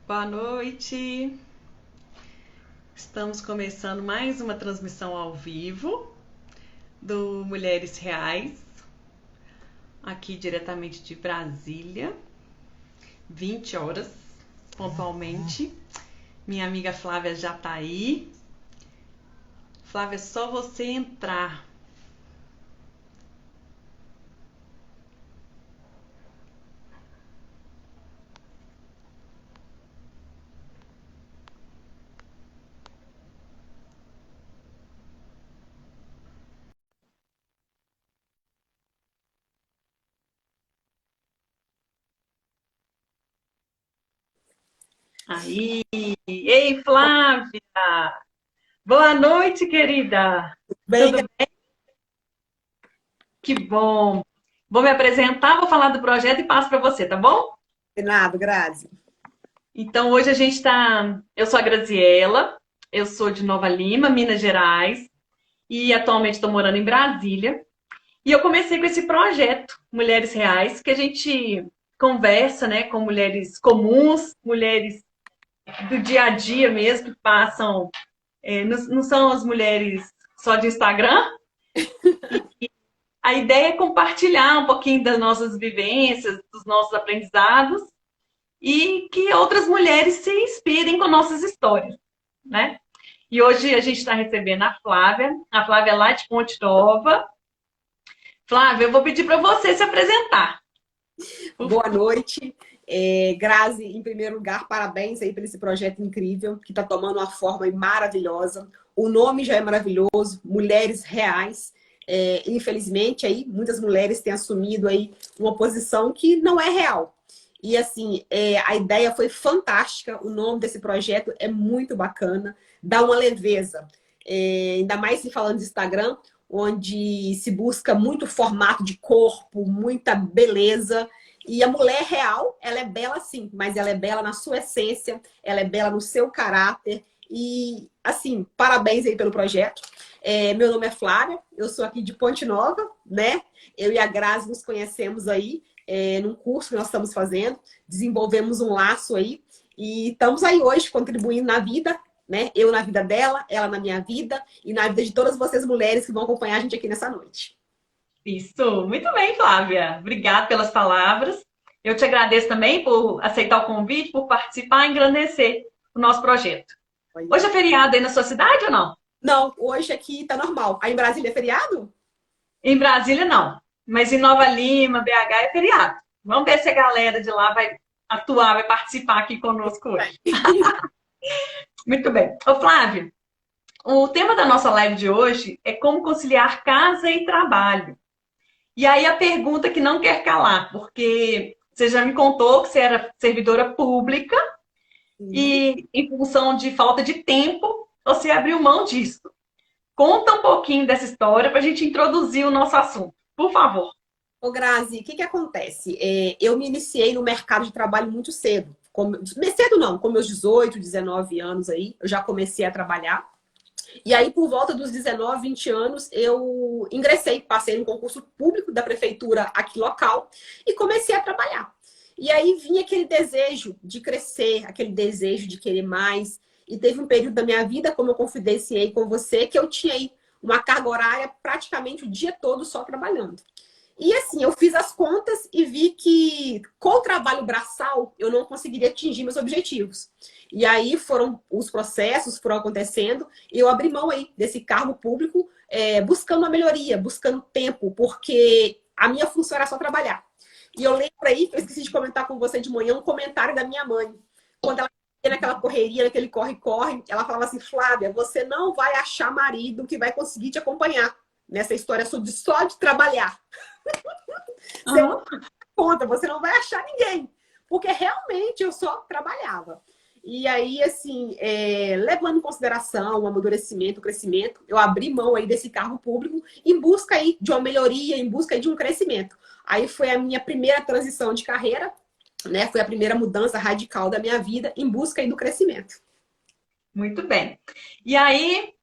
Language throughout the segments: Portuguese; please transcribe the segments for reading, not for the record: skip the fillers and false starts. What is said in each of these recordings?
Boa noite. Estamos começando mais uma transmissão ao vivo do Mulheres Reais, aqui diretamente de Brasília, 20 horas, pontualmente. Minha amiga Flávia já tá aí. Flávia, é só você entrar. Aí. Ei, Flávia! Boa noite, querida! Bem, Tudo bem? Que bom! Vou me apresentar, vou falar do projeto e passo para você, tá bom? nada, Grazi. Então, hoje a gente está. Eu sou a Graziela, eu sou de Nova Lima, Minas Gerais, e atualmente estou morando em Brasília. E eu comecei com esse projeto, Mulheres Reais, que a gente conversa, né, com mulheres comuns, mulheres do dia a dia mesmo, que passam. Não são as mulheres só de Instagram. A ideia é compartilhar um pouquinho das nossas vivências, dos nossos aprendizados, e que outras mulheres se inspirem com nossas histórias, né? E hoje a gente está recebendo a Flávia é lá de Ponte Nova. Flávia, eu vou pedir para você se apresentar. Boa noite. Grazi, em primeiro lugar, parabéns aí por esse projeto incrível que está tomando uma forma maravilhosa. O nome já é maravilhoso, Mulheres Reais. Infelizmente, aí, muitas mulheres têm assumido aí uma posição que não é real. E assim, a ideia foi fantástica, o nome desse projeto é muito bacana, dá uma leveza. Ainda mais se falando de Instagram, onde se busca muito formato de corpo, muita beleza. E a mulher real, ela é bela sim, mas ela é bela na sua essência, ela é bela no seu caráter. E, assim, parabéns aí pelo projeto. Meu nome é Flávia, eu sou aqui de Ponte Nova, né? Eu e a Grazi nos conhecemos aí, num curso que nós estamos fazendo, desenvolvemos um laço aí e estamos aí hoje contribuindo na vida, né? Eu na vida dela, ela na minha vida e na vida de todas vocês mulheres que vão acompanhar a gente aqui nessa noite. Isso, muito bem, Flávia. Obrigada pelas palavras. Eu te agradeço também por aceitar o convite, por participar e engrandecer o nosso projeto. Hoje é feriado aí na sua cidade ou não? Não, hoje aqui tá normal. Aí em Brasília é feriado? Em Brasília, não. Mas em Nova Lima, BH é feriado. Vamos ver se a galera de lá vai atuar, vai participar aqui conosco hoje. Muito bem. Ô, Flávio, o tema da nossa live de hoje é como conciliar casa e trabalho. E aí a pergunta que não quer calar, porque você já me contou que você era servidora pública Sim. e, em função de falta de tempo, você abriu mão disso. Conta um pouquinho dessa história para a gente introduzir o nosso assunto, por favor. Ô, Grazi, o que que acontece? Eu me iniciei no mercado de trabalho muito cedo. Cedo não, com meus 18, 19 anos aí, eu já comecei a trabalhar. E aí, por volta dos 19, 20 anos, eu ingressei, passei no concurso público da prefeitura aqui local e comecei a trabalhar. E aí vinha aquele desejo de crescer, aquele desejo de querer mais. E teve um período da minha vida, como eu confidenciei com você, que eu tinha aí uma carga horária praticamente o dia todo só trabalhando. E assim, eu fiz as contas e vi que com o trabalho braçal eu não conseguiria atingir meus objetivos. E aí foram os processos, foram acontecendo, e eu abri mão aí desse cargo público, buscando uma melhoria, buscando tempo, porque a minha função era só trabalhar. E eu lembro aí, que eu esqueci de comentar com você de manhã, um comentário da minha mãe. Quando ela ia naquela correria, naquele corre-corre, ela falava assim: Flávia, você não vai achar marido que vai conseguir te acompanhar nessa história só de trabalhar. Você não Uhum. dá conta, você não vai achar ninguém. Porque realmente eu só trabalhava. E aí, assim, levando em consideração o amadurecimento, o crescimento, eu abri mão aí desse cargo público em busca aí de uma melhoria, em busca aí de um crescimento. Aí foi a minha primeira transição de carreira, né? Foi a primeira mudança radical da minha vida em busca aí do crescimento. Muito bem. E aí,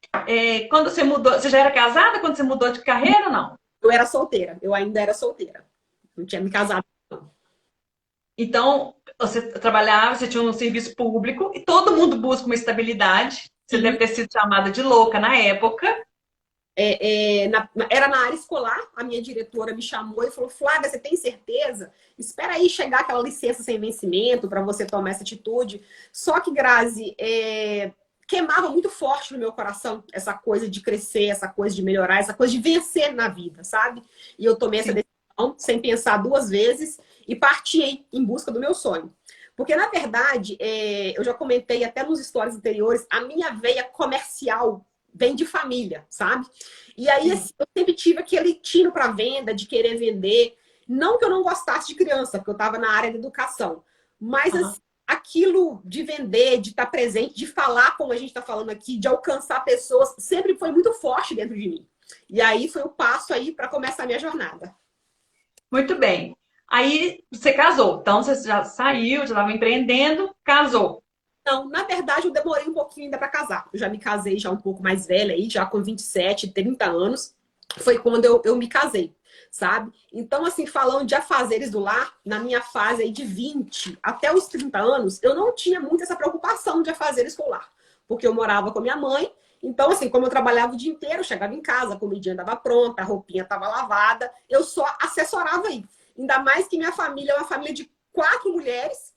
quando você mudou, você já era casada quando você mudou de carreira ou não? Eu era solteira, eu ainda era solteira. Não tinha me casado, não. Então, você trabalhava, você tinha um serviço público e todo mundo busca uma estabilidade. Você deve Sim. ter sido chamada de louca na época. Era na área escolar, a minha diretora me chamou e falou: Flávia, você tem certeza? Espera aí chegar aquela licença sem vencimento para você tomar essa atitude. Só que, Grazi, queimava muito forte no meu coração essa coisa de crescer, essa coisa de melhorar, essa coisa de vencer na vida, sabe? E eu tomei essa Sim. decisão sem pensar duas vezes e parti aí em busca do meu sonho. Porque, na verdade, eu já comentei até nos stories anteriores, a minha veia comercial vem de família, sabe? E aí, Sim. assim, eu sempre tive aquele tino para venda, de querer vender. Não que eu não gostasse de criança, porque eu estava na área da educação. Mas, Aham. assim, aquilo de vender, de estar presente, de falar como a gente está falando aqui, de alcançar pessoas, sempre foi muito forte dentro de mim. E aí foi o passo aí para começar a minha jornada. Muito bem. Aí você casou. Então você já saiu, já estava empreendendo, casou. Não, na verdade, eu demorei um pouquinho ainda para casar. Eu já me casei já um pouco mais velha aí, já com 27, 30 anos. Foi quando eu me casei, sabe? Então, assim, falando de afazeres do lar, na minha fase aí de 20 até os 30 anos, eu não tinha muito essa preocupação de afazeres com o lar. Porque eu morava com a minha mãe. Então, assim, como eu trabalhava o dia inteiro, eu chegava em casa, a comidinha estava pronta, a roupinha estava lavada, eu só assessorava aí. Ainda mais que minha família é uma família de 4 mulheres.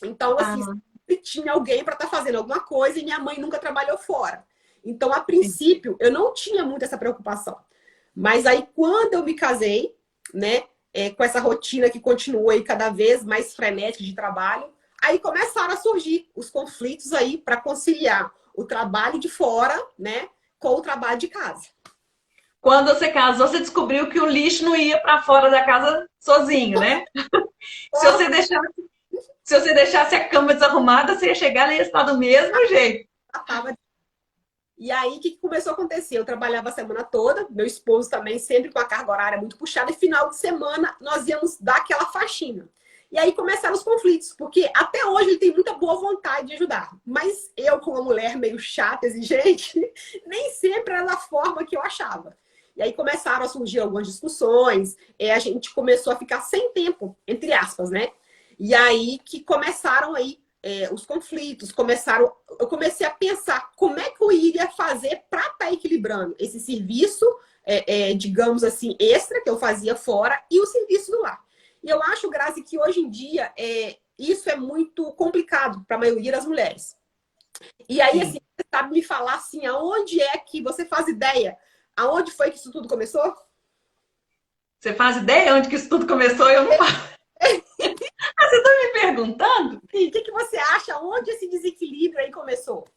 Então, assim, Ah, sempre tinha alguém para estar fazendo alguma coisa e minha mãe nunca trabalhou fora. Então, a sim. princípio, eu não tinha muito essa preocupação. Mas aí, quando eu me casei, né, com essa rotina que continuou aí cada vez mais frenética de trabalho, aí começaram a surgir os conflitos aí para conciliar o trabalho de fora, né, com o trabalho de casa. Quando você casou, você descobriu que o lixo não ia para fora da casa sozinho, né? Se você deixasse, se você deixasse a cama desarrumada, você ia chegar e ia estar do mesmo jeito. E aí, o que começou a acontecer? Eu trabalhava a semana toda, meu esposo também, sempre com a carga horária muito puxada, e final de semana nós íamos dar aquela faxina. E aí começaram os conflitos, porque até hoje ele tem muita boa vontade de ajudar. Mas eu, como uma mulher meio chata, exigente, nem sempre era da forma que eu achava. E aí começaram a surgir algumas discussões, a gente começou a ficar sem tempo, entre aspas, né? E aí que começaram aí os conflitos, eu comecei a pensar como é que eu iria fazer para estar equilibrando esse serviço, digamos assim, extra que eu fazia fora e o serviço do lar. E eu acho, Grazi, que hoje em dia isso é muito complicado para a maioria das mulheres. E aí, assim, Sim. você sabe me falar assim, aonde é que você faz ideia? Aonde foi que isso tudo começou? Você faz ideia onde que isso tudo começou? Eu não faço. Ah, você está me perguntando? E o que você acha? Onde esse desequilíbrio aí começou?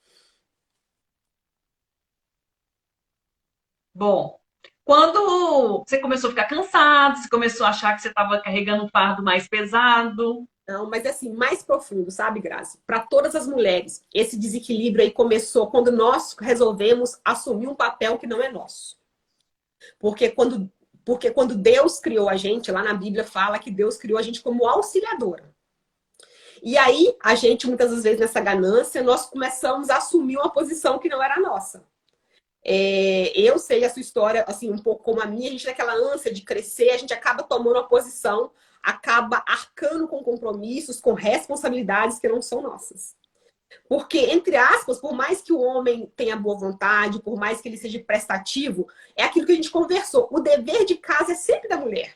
Bom, quando você começou a ficar cansado, você começou a achar que você estava carregando um fardo mais pesado. Não, mas assim, mais profundo, sabe, Grazi? Para todas as mulheres, esse desequilíbrio aí começou quando nós resolvemos assumir um papel que não é nosso. Porque quando, porque quando Deus criou a gente, lá na Bíblia fala que Deus criou a gente como auxiliadora. E aí, a gente, muitas das vezes, nessa ganância, nós começamos a assumir uma posição que não era nossa. Eu sei a sua história, assim, um pouco como a minha, a gente naquela ânsia de crescer, a gente acaba tomando uma posição, acaba arcando com compromissos, com responsabilidades que não são nossas. Porque, entre aspas, por mais que o homem tenha boa vontade, por mais que ele seja prestativo, é aquilo que a gente conversou. O dever de casa é sempre da mulher.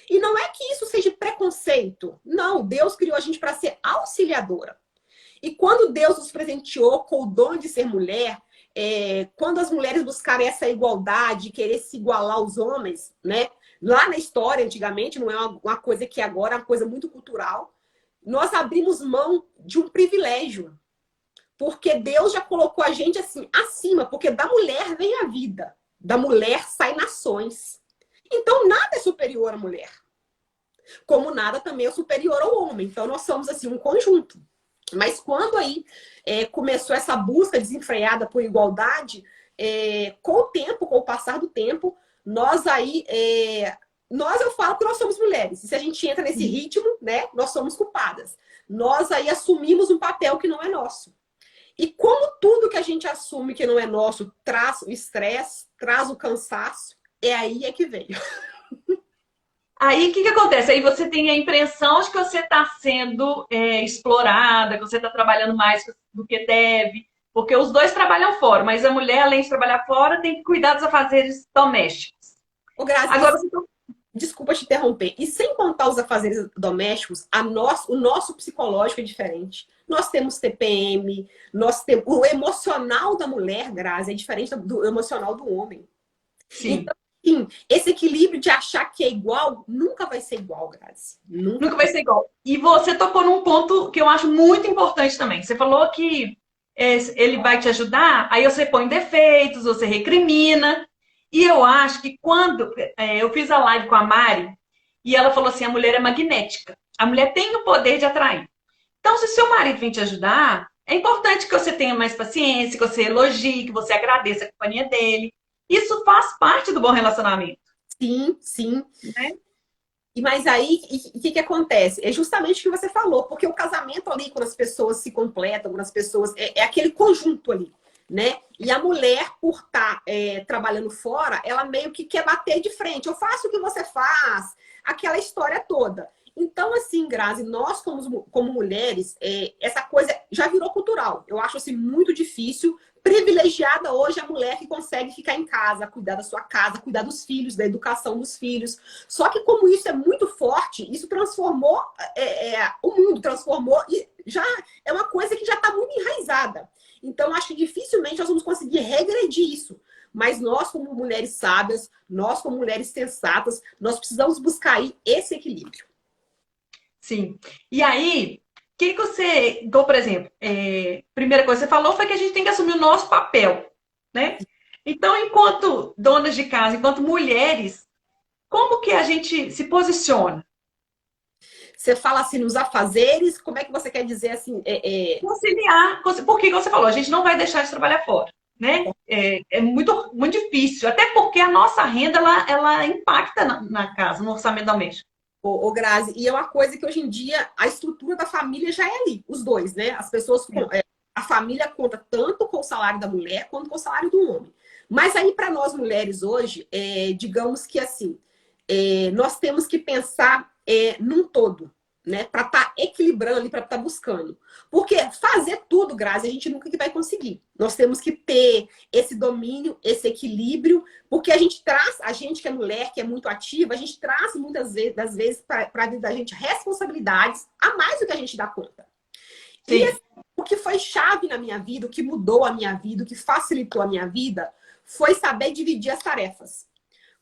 E não é que isso seja preconceito. Não, Deus criou a gente para ser auxiliadora. E quando Deus nos presenteou com o dom de ser mulher, quando as mulheres buscarem essa igualdade, querer se igualar aos homens, né? Lá na história, antigamente, não é uma coisa que agora é uma coisa muito cultural. Nós abrimos mão de um privilégio, porque Deus já colocou a gente assim acima, porque da mulher vem a vida, da mulher saem nações. Então nada é superior à mulher, como nada também é superior ao homem. Então nós somos assim um conjunto. Mas quando aí começou essa busca desenfreada por igualdade, com o tempo, com o passar do tempo, nós aí eu falo que nós somos mulheres. E se a gente entra nesse ritmo, né, nós somos culpadas. Nós aí assumimos um papel que não é nosso. E como tudo que a gente assume que não é nosso traz o estresse, traz o cansaço, é aí que veio. Aí, o que que acontece? Aí você tem a impressão de que você está sendo explorada, que você está trabalhando mais do que deve, porque os dois trabalham fora, mas a mulher, além de trabalhar fora, tem que cuidar dos afazeres domésticos. Ô, Grazi, Agora, desculpa te interromper. E sem contar os afazeres domésticos, o nosso psicológico é diferente. Nós temos TPM, nós temos o emocional da mulher, Grazi, é diferente do emocional do homem. sim, Então, sim, esse equilíbrio de achar que é igual nunca vai ser igual, Grazi. Nunca. nunca vai ser igual. E você tocou num ponto que eu acho muito importante também. Você falou que ele vai te ajudar, aí você põe defeitos, você recrimina. E eu acho que quando eu fiz a live com a Mari, e ela falou assim: a mulher é magnética. A mulher tem o poder de atrair. Então, se seu marido vem te ajudar, é importante que você tenha mais paciência, que você elogie, que você agradeça a companhia dele. Isso faz parte do bom relacionamento, Sim, sim. né? Mas aí, o que que acontece? É justamente o que você falou, porque o casamento ali, quando as pessoas se completam, quando as pessoas... É aquele conjunto ali, né? E a mulher, por estar trabalhando fora, ela meio que quer bater de frente. Eu faço o que você faz, aquela história toda. Então, assim, Grazi, nós como mulheres, essa coisa já virou cultural. Eu acho assim muito difícil. Privilegiada hoje a mulher que consegue ficar em casa, cuidar da sua casa, cuidar dos filhos, da educação dos filhos. Só que como isso é muito forte, isso transformou o mundo, transformou e já é uma coisa que já está muito enraizada. Então, acho que dificilmente nós vamos conseguir regredir isso. Mas nós, como mulheres sábias, nós, como mulheres sensatas, nós precisamos buscar aí esse equilíbrio. Sim. E aí, o que que você. Então, por exemplo, primeira coisa que você falou foi que a gente tem que assumir o nosso papel, né? Então, enquanto donas de casa, enquanto mulheres, como que a gente se posiciona? Você fala assim nos afazeres, como é que você quer dizer assim? Conciliar, porque você falou, a gente não vai deixar de trabalhar fora, né? É muito, muito difícil, até porque a nossa renda ela impacta na casa, no orçamento doméstico. Grazi, e é uma coisa que hoje em dia a estrutura da família já é ali, os dois, né? As pessoas, a família conta tanto com o salário da mulher quanto com o salário do homem. Mas aí, para nós mulheres hoje, digamos que assim, nós temos que pensar num todo, né? Para estar equilibrando ali, para estar buscando. Porque fazer tudo, Grazi, a gente nunca que vai conseguir. Nós temos que ter esse domínio, esse equilíbrio, porque a gente traz, a gente que é mulher, que é muito ativa, a gente traz muitas vezes, das vezes, para a vida da gente responsabilidades a mais do que a gente dá conta. E Sim. assim, o que foi chave na minha vida, o que mudou a minha vida, o que facilitou a minha vida, foi saber dividir as tarefas.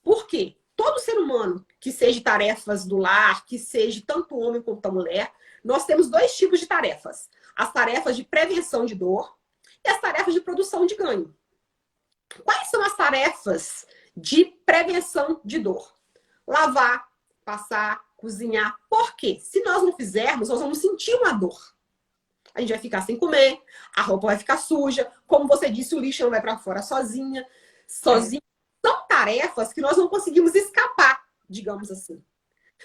Por quê? Todo ser humano que seja tarefas do lar, que seja tanto homem quanto a mulher, nós temos dois tipos de tarefas. As tarefas de prevenção de dor e as tarefas de produção de ganho. Quais são as tarefas de prevenção de dor? Lavar, passar, cozinhar. Por quê? Se nós não fizermos, nós vamos sentir uma dor. A gente vai ficar sem comer, a roupa vai ficar suja. Como você disse, o lixo não vai para fora sozinha. Sozinha. São tarefas que nós não conseguimos escapar, digamos assim.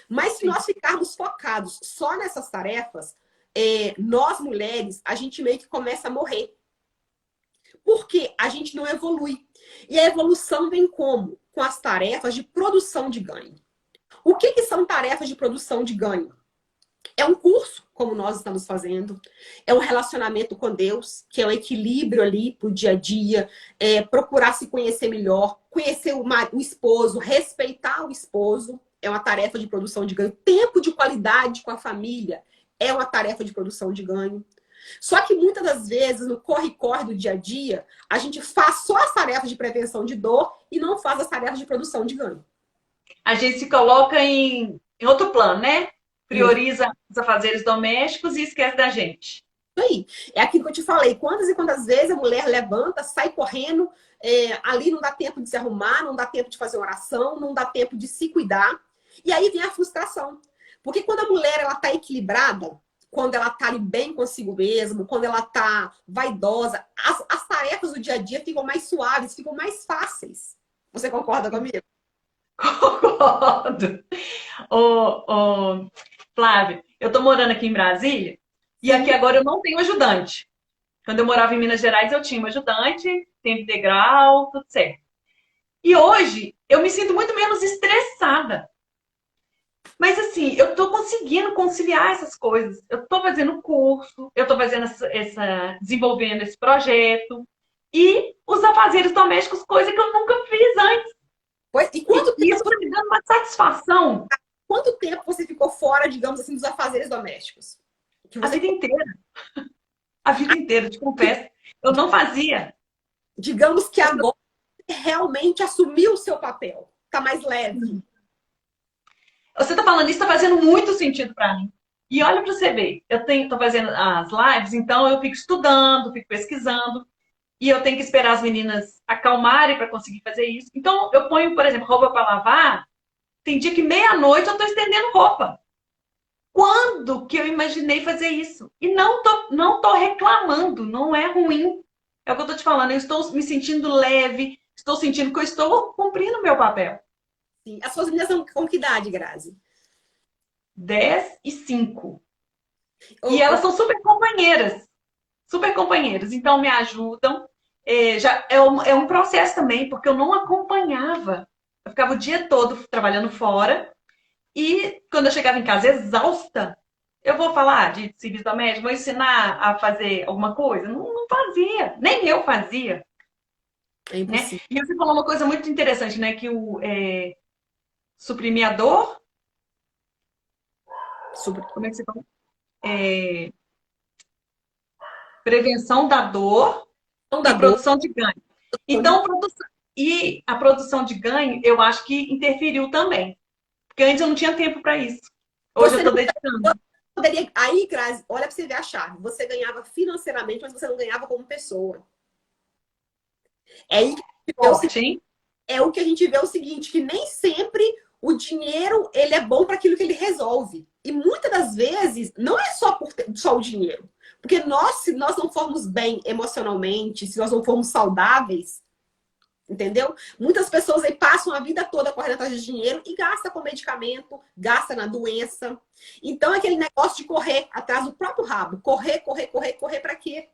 Mas se nós ficarmos focados só nessas tarefas, nós mulheres, a gente meio que começa a morrer. Porque a gente não evolui. E a evolução vem como? Com as tarefas de produção de ganho. O que que são tarefas de produção de ganho? É um curso, como nós estamos fazendo. É um relacionamento com Deus, que é um equilíbrio ali pro dia a dia. Procurar se conhecer melhor, conhecer o esposo, respeitar o esposo. É uma tarefa de produção de ganho. Tempo de qualidade com a família é uma tarefa de produção de ganho. Só que muitas das vezes, no corre-corre do dia a dia, a gente faz só as tarefas de prevenção de dor e não faz as tarefas de produção de ganho. A gente se coloca em outro plano, né? Isso Prioriza os afazeres domésticos e esquece da gente. aí. É aquilo que eu te falei. Quantas e quantas vezes a mulher levanta, sai correndo, ali não dá tempo de se arrumar, não dá tempo de fazer oração, não dá tempo de se cuidar. E aí vem a frustração. Porque quando a mulher ela tá equilibrada, quando ela tá ali bem consigo mesmo, quando ela tá vaidosa, as tarefas do dia a dia ficam mais suaves, ficam mais fáceis. Você concorda comigo? Concordo. Ô, Flávio, eu tô morando aqui em Brasília e aqui Sim. agora eu não tenho ajudante. Quando eu morava em Minas Gerais, eu tinha um ajudante, tempo integral, tudo certo. E hoje eu me sinto muito menos estressada. Mas assim, eu tô conseguindo conciliar essas coisas. Eu tô fazendo curso, eu tô fazendo desenvolvendo esse projeto e os afazeres domésticos, coisa que eu nunca fiz antes. Pois, e E isso tá me dando uma satisfação quanto tempo você ficou fora, digamos assim, dos afazeres domésticos? Que a você, vida inteira. A vida inteira, te confesso. Eu não fazia. digamos que agora realmente assumiu o seu papel. Tá mais leve. Você tá falando isso, tá fazendo muito sentido para mim. E olha para você ver, tô fazendo as lives, então eu fico estudando, fico pesquisando, e eu tenho que esperar as meninas acalmarem para conseguir fazer isso. Então eu ponho, por exemplo, roupa para lavar, tem dia que meia-noite eu tô estendendo roupa. Quando que eu imaginei fazer isso? E não tô reclamando, não é ruim. É o que eu tô te falando, eu estou me sentindo leve, estou sentindo que eu estou cumprindo o meu papel. Sim. As suas meninas são com que idade, Grazi? 10 e 5. E Ou, elas são super companheiras. Super companheiras. Então me ajudam. Já é um processo também, porque eu não acompanhava. Eu ficava o dia todo trabalhando fora. E quando eu chegava em casa exausta, eu vou falar de serviço doméstico, vou ensinar a fazer alguma coisa? Não, não fazia. Nem eu fazia. é Né? impossível. E você falou uma coisa muito interessante, né? Que o suprimir a dor, Super. como é que você fala? É, prevenção da dor Não dá e dor. produção de ganho. Não de... Então, e a produção de ganho, eu acho que interferiu também. Porque antes eu não tinha tempo para isso. Hoje eu Você estou não dedicando. poderia. Aí, Grazi, olha pra você ver a chave. Você ganhava financeiramente, mas você não ganhava como pessoa. É aí que a gente vê o seguinte, Forte, hein? é o que a gente vê o seguinte, que nem sempre o dinheiro ele é bom para aquilo que ele resolve. E muitas das vezes não é só o dinheiro. Porque se nós não formos bem emocionalmente, se nós não formos saudáveis, entendeu? Muitas pessoas aí passam a vida toda correndo atrás de dinheiro e gasta com medicamento, gasta na doença. Então, é aquele negócio de correr atrás do próprio rabo. Correr, correr, correr, correr para quê?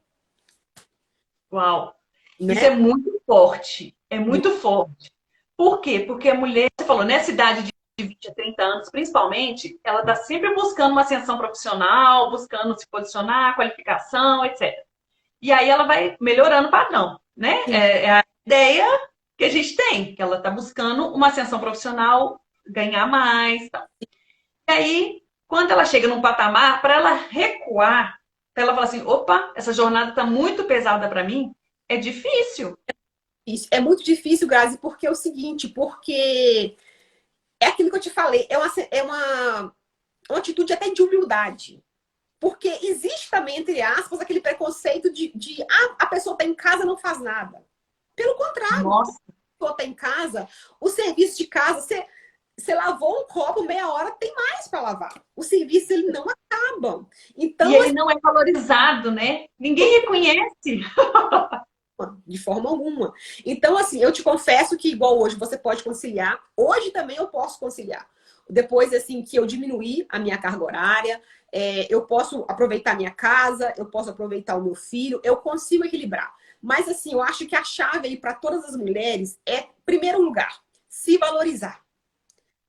Uau! Isso é Né? muito forte. É muito forte. Por quê? Porque a mulher, você falou, nessa idade de 20 a 30 anos, principalmente, ela está sempre buscando uma ascensão profissional, buscando se posicionar, qualificação, etc. E aí ela vai melhorando o padrão, né? Sim. É a ideia que a gente tem, que ela está buscando uma ascensão profissional, ganhar mais, tal. E aí, quando ela chega num patamar, para ela recuar, para ela falar assim, opa, essa jornada está muito pesada para mim, é difícil. Isso. É muito difícil, Grazi, porque é o seguinte, porque é aquilo que eu te falei, uma atitude até de humildade. Porque existe também, entre aspas, aquele preconceito de a pessoa está em casa não faz nada. Pelo contrário, a Nossa. pessoa está em casa, o serviço de casa, você lavou um copo, meia hora, tem mais para lavar. Os serviços, eles não acabam. E Então, ele não é valorizado, né? Ninguém reconhece. de forma alguma. Então, assim, eu te confesso que, igual hoje, você pode conciliar. Hoje também eu posso conciliar. Depois, assim, que eu diminuí a minha carga horária, eu posso aproveitar a minha casa, eu posso aproveitar o meu filho, eu consigo equilibrar. Mas, assim, eu acho que a chave aí para todas as mulheres é, primeiro lugar, se valorizar.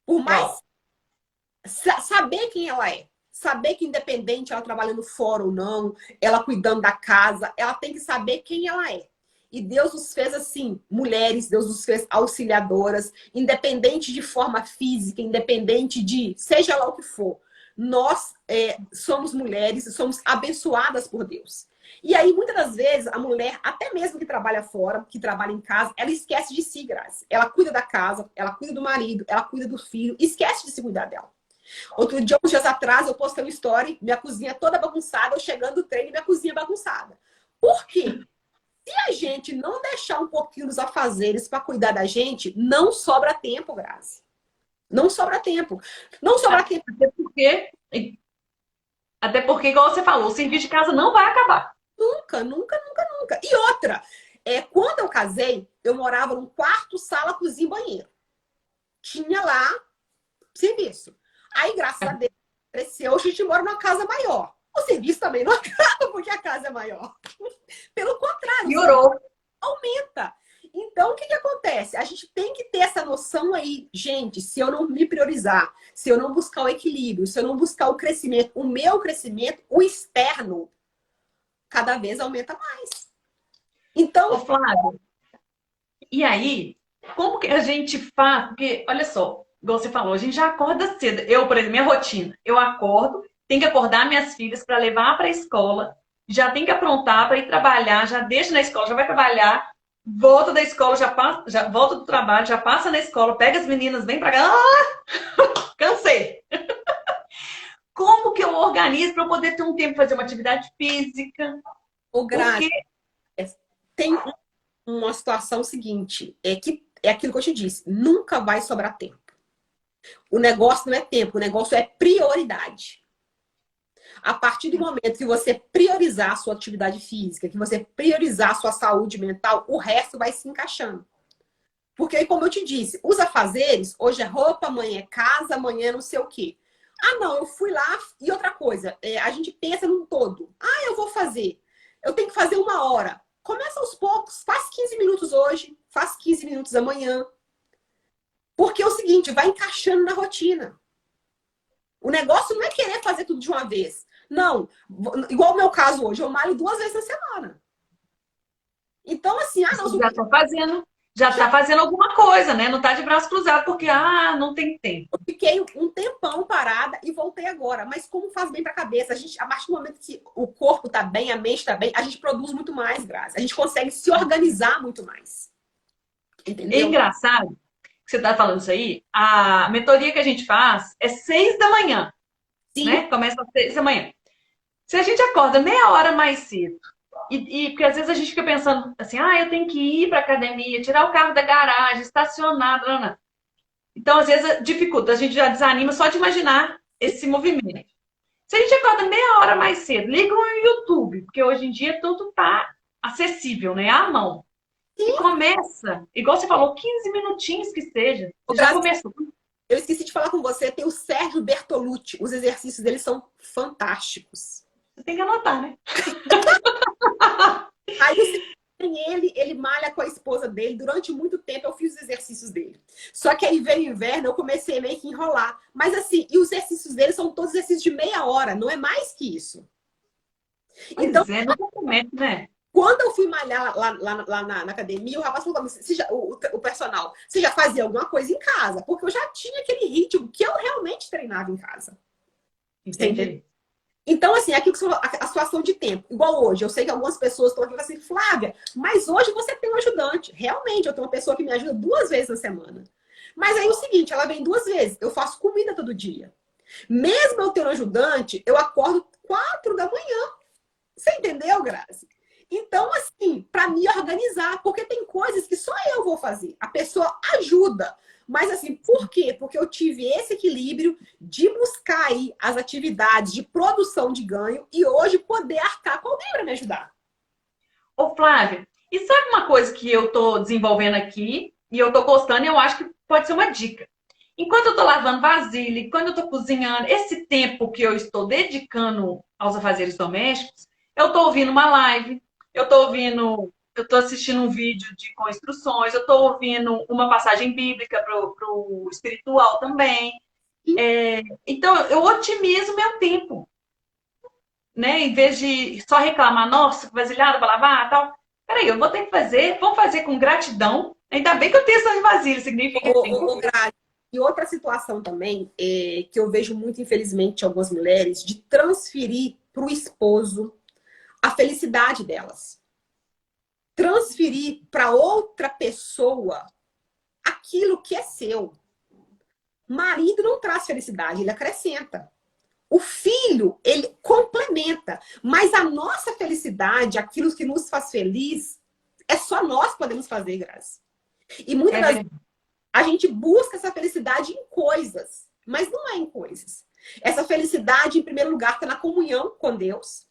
Por mais Uau. saber quem ela é. Saber que independente ela trabalhando fora ou não, ela cuidando da casa, ela tem que saber quem ela é. E Deus nos fez assim, mulheres, Deus nos fez auxiliadoras, independente de forma física, independente de seja lá o que for. Nós somos mulheres e somos abençoadas por Deus. E aí, muitas das vezes, a mulher, até mesmo que trabalha fora, que trabalha em casa, ela esquece de si, Grazi. Ela cuida da casa, ela cuida do marido, ela cuida do filho, esquece de se cuidar dela. Outro dia, uns dias atrás, eu postei uma story, minha cozinha toda bagunçada, eu chegando do treino e minha cozinha bagunçada. Por quê? Se a gente não deixar um pouquinho dos afazeres para cuidar da gente, não sobra tempo, Grazi. Não sobra tempo. Não sobra tempo. Até porque, igual você falou, o serviço de casa não vai acabar. Nunca, nunca, nunca, nunca. E outra, quando eu casei, eu morava num quarto, sala, cozinha e banheiro. Tinha lá serviço. Aí, graças a Deus, cresceu, a gente mora numa casa maior. O serviço também não acaba porque a casa é maior. Pelo contrário, o serviço Piorou. aumenta. Então, o que que acontece? A gente tem que ter essa noção aí. Gente, se eu não me priorizar, se eu não buscar o equilíbrio, se eu não buscar o crescimento, o meu crescimento, o externo, cada vez aumenta mais. Ô, Então, Flávio, e aí, como que a gente faz? Porque, olha só, igual você falou, a gente já acorda cedo. Eu, por exemplo, minha rotina, eu acordo, tenho que acordar minhas filhas para levar para a escola, já tenho que aprontar para ir trabalhar, já deixo na escola, já vai trabalhar, volta da escola, já passa, já volta do trabalho, já passa na escola, pega as meninas, vem para cá, cansei. Como que eu organizo para eu poder ter um tempo para fazer uma atividade física? o Grazi, Porque tem uma situação seguinte, é que é aquilo que eu te disse, nunca vai sobrar tempo. O negócio não é tempo, o negócio é prioridade. A partir do momento que você priorizar a sua atividade física, que você priorizar a sua saúde mental, o resto vai se encaixando. Porque, como eu te disse, os afazeres, hoje é roupa, amanhã é casa, amanhã é não sei o quê. Ah, não, eu fui lá. E outra coisa, a gente pensa num todo. Ah, eu vou fazer. Eu tenho que fazer 1 hora. Começa aos poucos, faz 15 minutos hoje, faz 15 minutos amanhã. Porque é o seguinte, vai encaixando na rotina. O negócio não é querer fazer tudo de uma vez. Não, igual o meu caso hoje, eu malho 2 vezes na semana. Então, assim, não, já está fazendo, já está fazendo alguma coisa, né? Não está de braço cruzado porque não tem tempo. eu fiquei um tempão parada e voltei agora. Mas como faz bem para a cabeça? A gente, a partir do momento que o corpo está bem, a mente está bem, a gente produz muito mais, Graça. A gente consegue se organizar muito mais. É Entendeu? engraçado que você está falando isso aí. A mentoria que a gente faz é 6 da manhã, Sim, né? Começa às 6 da manhã. Se a gente acorda meia hora mais cedo, porque às vezes a gente fica pensando assim, eu tenho que ir para academia, tirar o carro da garagem, estacionar, não, não. Então, às vezes, dificulta, a gente já desanima só de imaginar esse movimento. Se a gente acorda meia hora mais cedo, liga o YouTube, porque hoje em dia tudo está acessível, né? À mão. E sim. começa, igual você falou, 15 minutinhos que seja. Você já Graça, começou. eu esqueci de falar com você, tem o Sérgio Bertolucci. Os exercícios dele são fantásticos. Você tem que anotar, né? Aí você tem ele malha com a esposa dele. Durante muito tempo eu fiz os exercícios dele. Só que aí veio o inverno, eu comecei meio que enrolar. Mas assim, e os exercícios dele são todos exercícios de meia hora, não é mais que isso. Então, Pois é, no documento, né? quando eu fui malhar lá na academia, o rapaz falou pra mim, o personal, você já fazia alguma coisa em casa? Porque eu já tinha aquele ritmo que eu realmente treinava em casa. Você entendeu? Entendi. Então, assim, aquilo que você falou, a situação de tempo. Igual hoje, eu sei que algumas pessoas estão aqui e falam assim, Flávia, mas hoje você tem um ajudante. Realmente, eu tenho uma pessoa que me ajuda 2 vezes na semana. Mas aí é o seguinte, ela vem 2 vezes. Eu faço comida todo dia. Mesmo eu tendo um ajudante, eu acordo 4 da manhã. Você entendeu, Grazi? Então, assim, para me organizar, porque tem coisas que só eu vou fazer. A pessoa ajuda. Mas assim, por quê? Porque eu tive esse equilíbrio de buscar aí as atividades de produção de ganho e hoje poder arcar com alguém para me ajudar. Ô, Flávia, e sabe uma coisa que eu tô desenvolvendo aqui e eu tô gostando e eu acho que pode ser uma dica? Enquanto eu tô lavando vasilha, quando eu tô cozinhando, esse tempo que eu estou dedicando aos afazeres domésticos, eu tô ouvindo uma live, eu tô assistindo um vídeo com instruções, eu tô ouvindo uma passagem bíblica pro espiritual também. Então, eu otimizo meu tempo, né? Em vez de só reclamar, nossa, vasilhada para lavar, tal. Peraí, eu vou ter que fazer, vamos fazer com gratidão. Ainda bem que eu tenho essa de vasilha, significa que tem comida. Grazi, e outra situação também, que eu vejo muito, infelizmente, algumas mulheres, de transferir para o esposo a felicidade delas. Transferir para outra pessoa aquilo que é seu. Marido não traz felicidade, ele acrescenta. O filho, ele complementa. Mas a nossa felicidade, aquilo que nos faz feliz, é só nós que podemos fazer, Grazi. E muitas das vezes a gente busca essa felicidade em coisas, mas não é em coisas. Essa felicidade, em primeiro lugar, está na comunhão com Deus,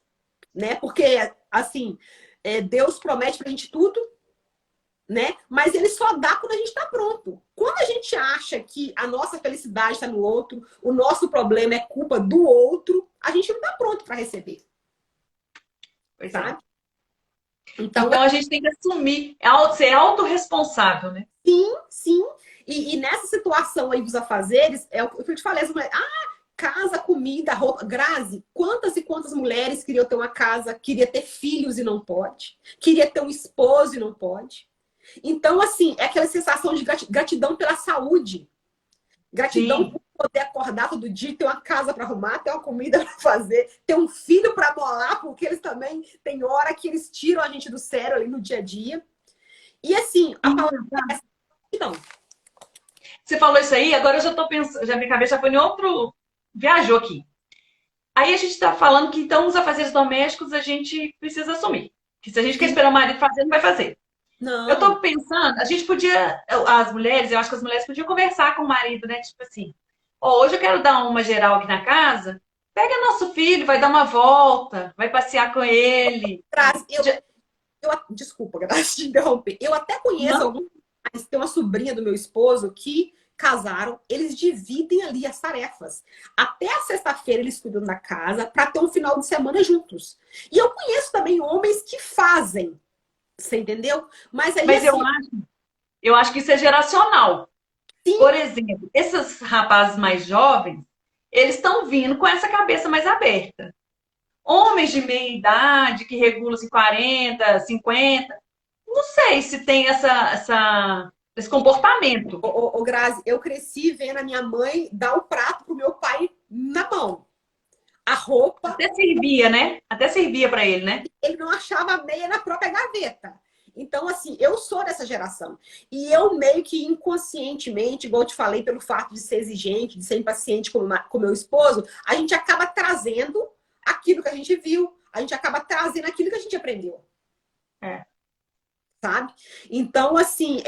né? Porque, assim, Deus promete pra gente tudo, né? Mas ele só dá quando a gente está pronto. Quando a gente acha que a nossa felicidade está no outro, o nosso problema é culpa do outro, a gente não está pronto para receber. Pois Sabe? Então, Então a gente tem que assumir, ser autorresponsável, né? sim, sim. E nessa situação aí dos afazeres, é o que eu te falei, as mulheres, casa, comida, roupa. Grazi, quantas e quantas mulheres queriam ter uma casa, queria ter filhos e não pode, queria ter um esposo e não pode. Então, assim, é aquela sensação de gratidão pela saúde, gratidão Sim. por poder acordar todo dia, ter uma casa para arrumar, ter uma comida para fazer, ter um filho para molar, porque eles também têm hora que eles tiram a gente do sério ali no dia a dia. E assim, a palavra é essa, gratidão. Você falou isso aí, agora eu já tô pensando, já minha cabeça já foi em outro. Viajou aqui. Aí a gente está falando que então os afazeres domésticos a gente precisa assumir. Que se a gente quer Sim. esperar o marido fazer, não vai fazer. Eu Não, tô pensando, a gente podia, as mulheres, eu acho que as mulheres podiam conversar com o marido, né? Tipo assim, ó, hoje eu quero dar uma geral aqui na casa, pega nosso filho, vai dar uma volta, vai passear com ele. Grazi, Já- desculpa, Grazi, te interromper. Eu até conheço Não, alguns, mas tem uma sobrinha do meu esposo que casaram, eles dividem ali as tarefas. Até a sexta-feira eles cuidam da casa para ter um final de semana juntos. E eu conheço também homens que fazem, você entendeu? Mas aí mas assim, eu acho que isso é geracional. sim, Por exemplo, esses rapazes mais jovens, eles estão vindo com essa cabeça mais aberta. Homens de meia idade, que regulam assim, 40, 50, não sei se tem esse comportamento. Grazi, eu cresci vendo a minha mãe dar o prato pro meu pai na mão. A roupa, Até servia, né? Até servia para ele, né? ele não achava meia na própria gaveta. Então, assim, eu sou dessa geração. E eu meio que inconscientemente, igual eu te falei, pelo fato de ser exigente, de ser impaciente com meu esposo, a gente acaba trazendo aquilo que a gente viu, a gente acaba trazendo aquilo que a gente aprendeu. É. Sabe? Então, assim,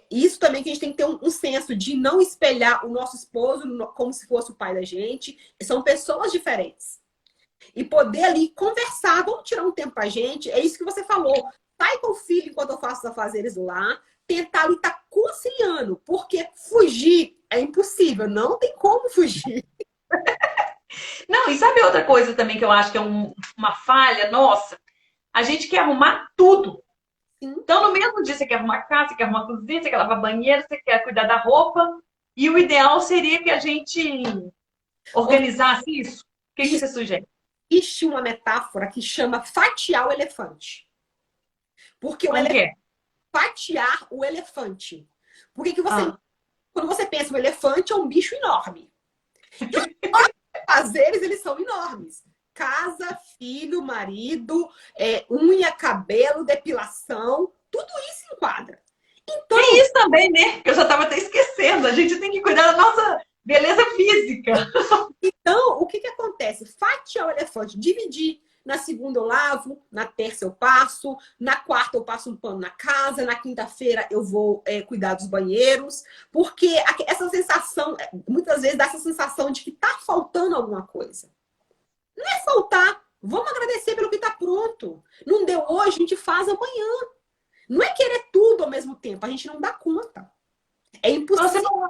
isso também que a gente tem que ter um senso de não espelhar o nosso esposo como se fosse o pai da gente. São pessoas diferentes. E poder ali conversar, vamos tirar um tempo pra gente. É isso que você falou. Sai com o filho enquanto eu faço os afazeres lá. Tentar ali estar conciliando. Porque fugir é impossível. Não tem como fugir. Não, e sabe outra coisa também que eu acho que é uma falha nossa? A gente quer arrumar tudo. Sim. Então, no mesmo dia, você quer arrumar casa, você quer arrumar cozinha, você quer lavar banheiro, você quer cuidar da roupa. E o ideal seria que a gente organizasse isso. O que você sugere? Existe uma metáfora que chama fatiar o elefante. Porque o Como que elefante é? fatiar o elefante. Por que você, Ah, quando você pensa no elefante, é um bicho enorme. E os prazeres, eles são enormes. Casa, filho, marido, unha, cabelo, depilação, tudo isso enquadra. tem Então, isso também, né? Que eu já estava até esquecendo. A gente tem que cuidar da nossa beleza física. o que acontece? Fatiar o elefante, dividir. Na segunda eu lavo, na terça eu passo, na quarta eu passo um pano na casa, na quinta-feira eu vou cuidar dos banheiros, porque essa sensação, muitas vezes dá essa sensação de que tá faltando alguma coisa. Não é faltar, vamos agradecer pelo que tá pronto. Não deu hoje, a gente faz amanhã. Não é querer tudo ao mesmo tempo, a gente não dá conta. É Você impossível. falou,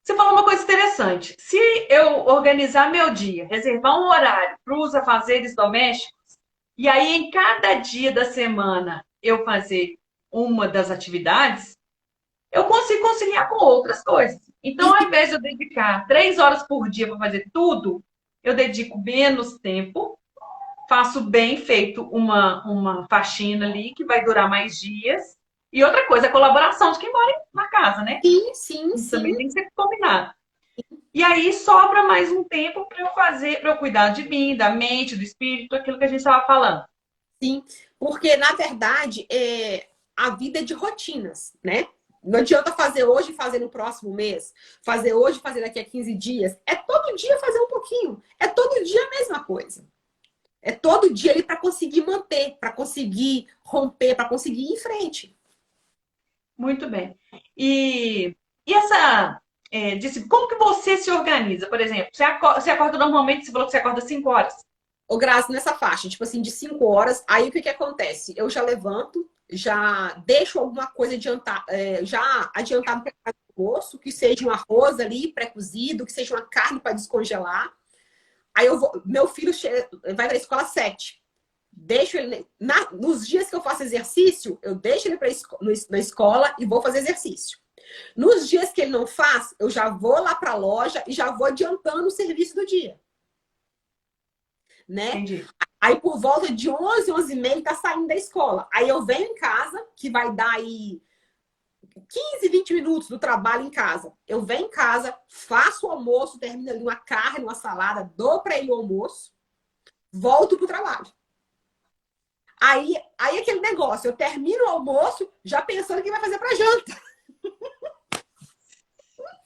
você falou uma coisa interessante. Se eu organizar meu dia, reservar um horário para os afazeres domésticos, e aí em cada dia da semana eu fazer uma das atividades, eu consigo conciliar com outras coisas. Então, ao invés de eu dedicar 3 horas por dia para fazer tudo, eu dedico menos tempo, faço bem feito uma faxina ali que vai durar mais dias. E outra coisa, a colaboração de quem mora na casa, né? Sim, sim, Isso sim, também tem que ser combinado. E aí sobra mais um tempo para eu fazer, para eu cuidar de mim, da mente, do espírito, aquilo que a gente estava falando. sim. Porque, na verdade, a vida é de rotinas, né? Não adianta fazer hoje e fazer no próximo mês. Fazer hoje e fazer daqui a 15 dias. É todo dia fazer um pouquinho. É todo dia a mesma coisa. É todo dia ali para conseguir manter, para conseguir romper, para conseguir ir em frente. Muito bem. E essa. Como que você se organiza? Por exemplo, você acorda normalmente, você falou que você acorda 5 horas. Ô, Grazi, nessa faixa, tipo assim, de 5 horas, aí o que que acontece? Eu já levanto, já deixo alguma coisa adiantar, já adiantado para o almoço, que seja um arroz ali pré-cozido, que seja uma carne para descongelar. Aí eu vou, meu filho vai para a escola às 7. deixo ele nos dias que eu faço exercício, eu deixo ele na escola e vou fazer exercício. Nos dias que ele não faz, eu já vou lá para a loja e já vou adiantando o serviço do dia. Né? Entendi. Aí por volta de 11, 11h30 tá saindo da escola. Aí eu venho em casa, que vai dar aí 15, 20 minutos do trabalho em casa. Eu venho em casa, faço o almoço, termino ali uma carne, uma salada, dou para ele o almoço, volto pro trabalho. Aí aquele negócio, eu termino o almoço já pensando o que vai fazer para janta.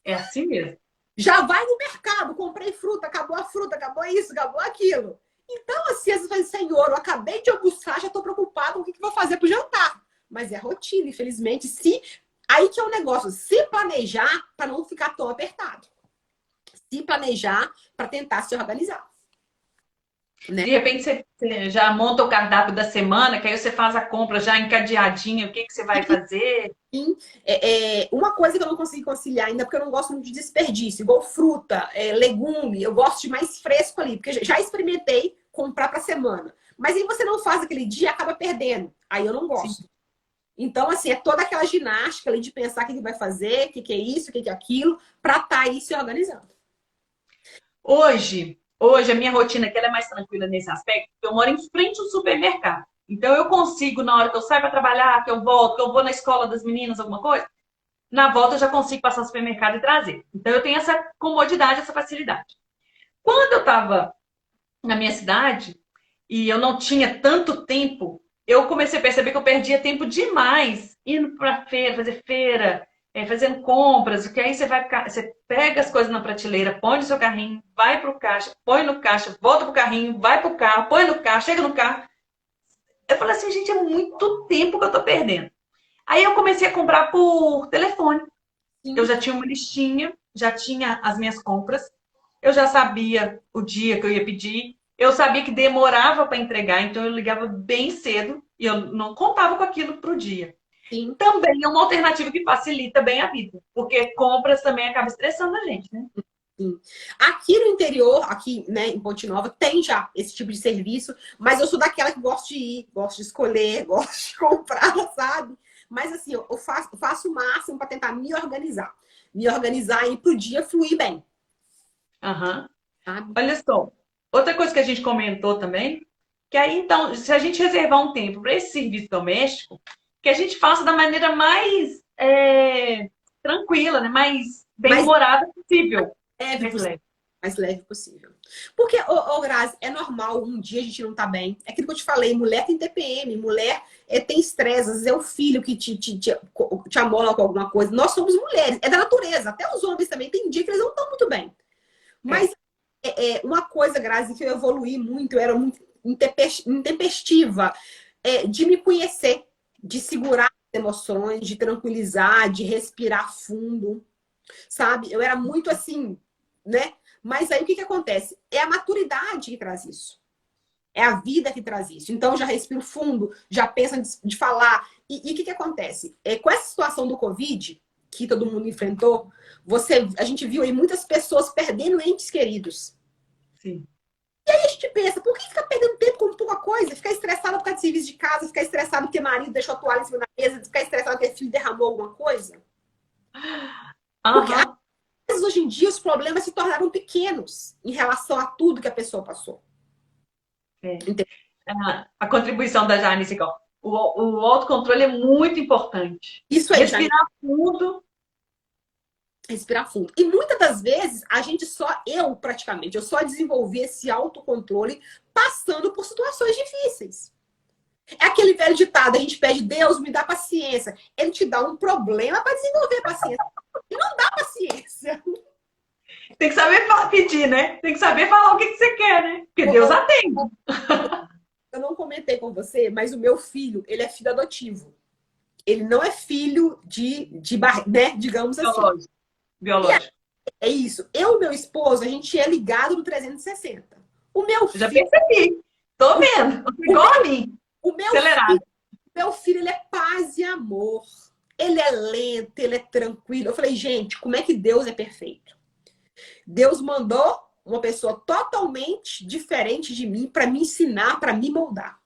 É assim mesmo. Já vai no mercado, comprei fruta, acabou isso, acabou aquilo. Então, assim, às vezes, Senhor, eu acabei de almoçar, já estou preocupada com o que eu vou fazer para o jantar. Mas é rotina, infelizmente. Aí que é o negócio, se planejar para não ficar tão apertado. Se planejar para tentar se organizar. Né? De repente você já monta o cardápio da semana, que aí você faz a compra já encadeadinha, o que você vai fazer. Sim. Uma coisa que eu não consegui conciliar ainda, porque eu não gosto muito de desperdício, igual fruta, legume, eu gosto de mais fresco ali, porque já experimentei comprar para semana. Mas aí você não faz aquele dia, acaba perdendo. Aí eu não gosto. Sim. Então, assim, é toda aquela ginástica ali de pensar o que vai fazer, o que é isso, o que é aquilo, para estar aí se organizando. Hoje a minha rotina aqui ela é mais tranquila nesse aspecto, porque eu moro em frente ao supermercado. Então, eu consigo, na hora que eu saio para trabalhar, que eu volto, que eu vou na escola das meninas, alguma coisa, na volta eu já consigo passar no supermercado e trazer. Então, eu tenho essa comodidade, essa facilidade. Quando eu estava na minha cidade e eu não tinha tanto tempo, eu comecei a perceber que eu perdia tempo demais indo para feira, fazer feira, fazendo compras, que aí você pega as coisas na prateleira, põe no seu carrinho, vai pro caixa, põe no caixa, volta pro carrinho, vai pro carro, põe no carro, chega no carro. Eu falei assim, gente, é muito tempo que eu tô perdendo. Aí eu comecei a comprar por telefone. Sim. Eu já tinha uma listinha, já tinha as minhas compras, eu já sabia o dia que eu ia pedir, eu sabia que demorava para entregar, então eu ligava bem cedo e eu não contava com aquilo pro dia. Sim. Também é uma alternativa que facilita bem a vida, porque compras também acaba estressando a gente, né? Sim. Aqui no interior, aqui, né, em Ponte Nova, tem já esse tipo de serviço, mas eu sou daquela que gosto de ir, gosto de escolher, gosto de comprar, sabe? Mas assim, eu faço o máximo para tentar me organizar e pro dia fluir bem. Aham. Olha só, outra coisa que a gente comentou também, que aí então, se a gente reservar um tempo para esse serviço doméstico, que a gente faça da maneira mais tranquila, né? Mais bem-humorada possível. Mais leve possível. Porque, Grazi, é normal um dia a gente não tá bem. É aquilo que eu te falei, mulher tem TPM, mulher tem estresse, às vezes é o filho que te amola com alguma coisa. Nós somos mulheres, é da natureza. Até os homens também tem dia que eles não estão muito bem. Mas uma coisa, Grazi, que eu evoluí muito, eu era muito intempestiva, de me conhecer, de segurar as emoções, de tranquilizar, de respirar fundo, sabe? Eu era muito assim, né? Mas aí o que acontece? É a maturidade que traz isso. É a vida que traz isso. Então, já respiro fundo, já penso de falar. E o que acontece? Com essa situação do Covid, que todo mundo enfrentou, a gente viu aí muitas pessoas perdendo entes queridos. Sim. E aí a gente pensa, por que ficar perdendo tempo com pouca coisa? Ficar estressado por causa de serviço de casa, ficar estressado porque marido deixou a toalha em cima da mesa, ficar estressado porque filho derramou alguma coisa? Porque hoje em dia os problemas se tornaram pequenos em relação a tudo que a pessoa passou. A contribuição da Janice, o autocontrole é muito importante. Isso aí, respirar fundo. Respirar fundo. E muitas das vezes, eu só desenvolvi esse autocontrole passando por situações difíceis. É aquele velho ditado, a gente pede, Deus, me dá paciência. Ele te dá um problema para desenvolver paciência. E não dá paciência. Tem que saber pedir, né? Tem que saber falar o que você quer, né? Porque Deus atende. Eu não comentei com você, mas o meu filho, ele é filho adotivo. Ele não é filho né? Digamos assim. Biológico. É isso. Eu e meu esposo, a gente é ligado no 360. O meu filho... Já percebi. Tô vendo. Igual a mim. Meu filho, ele é paz e amor. Ele é lento, ele é tranquilo. Eu falei, gente, como é que Deus é perfeito? Deus mandou uma pessoa totalmente diferente de mim para me ensinar, para me moldar.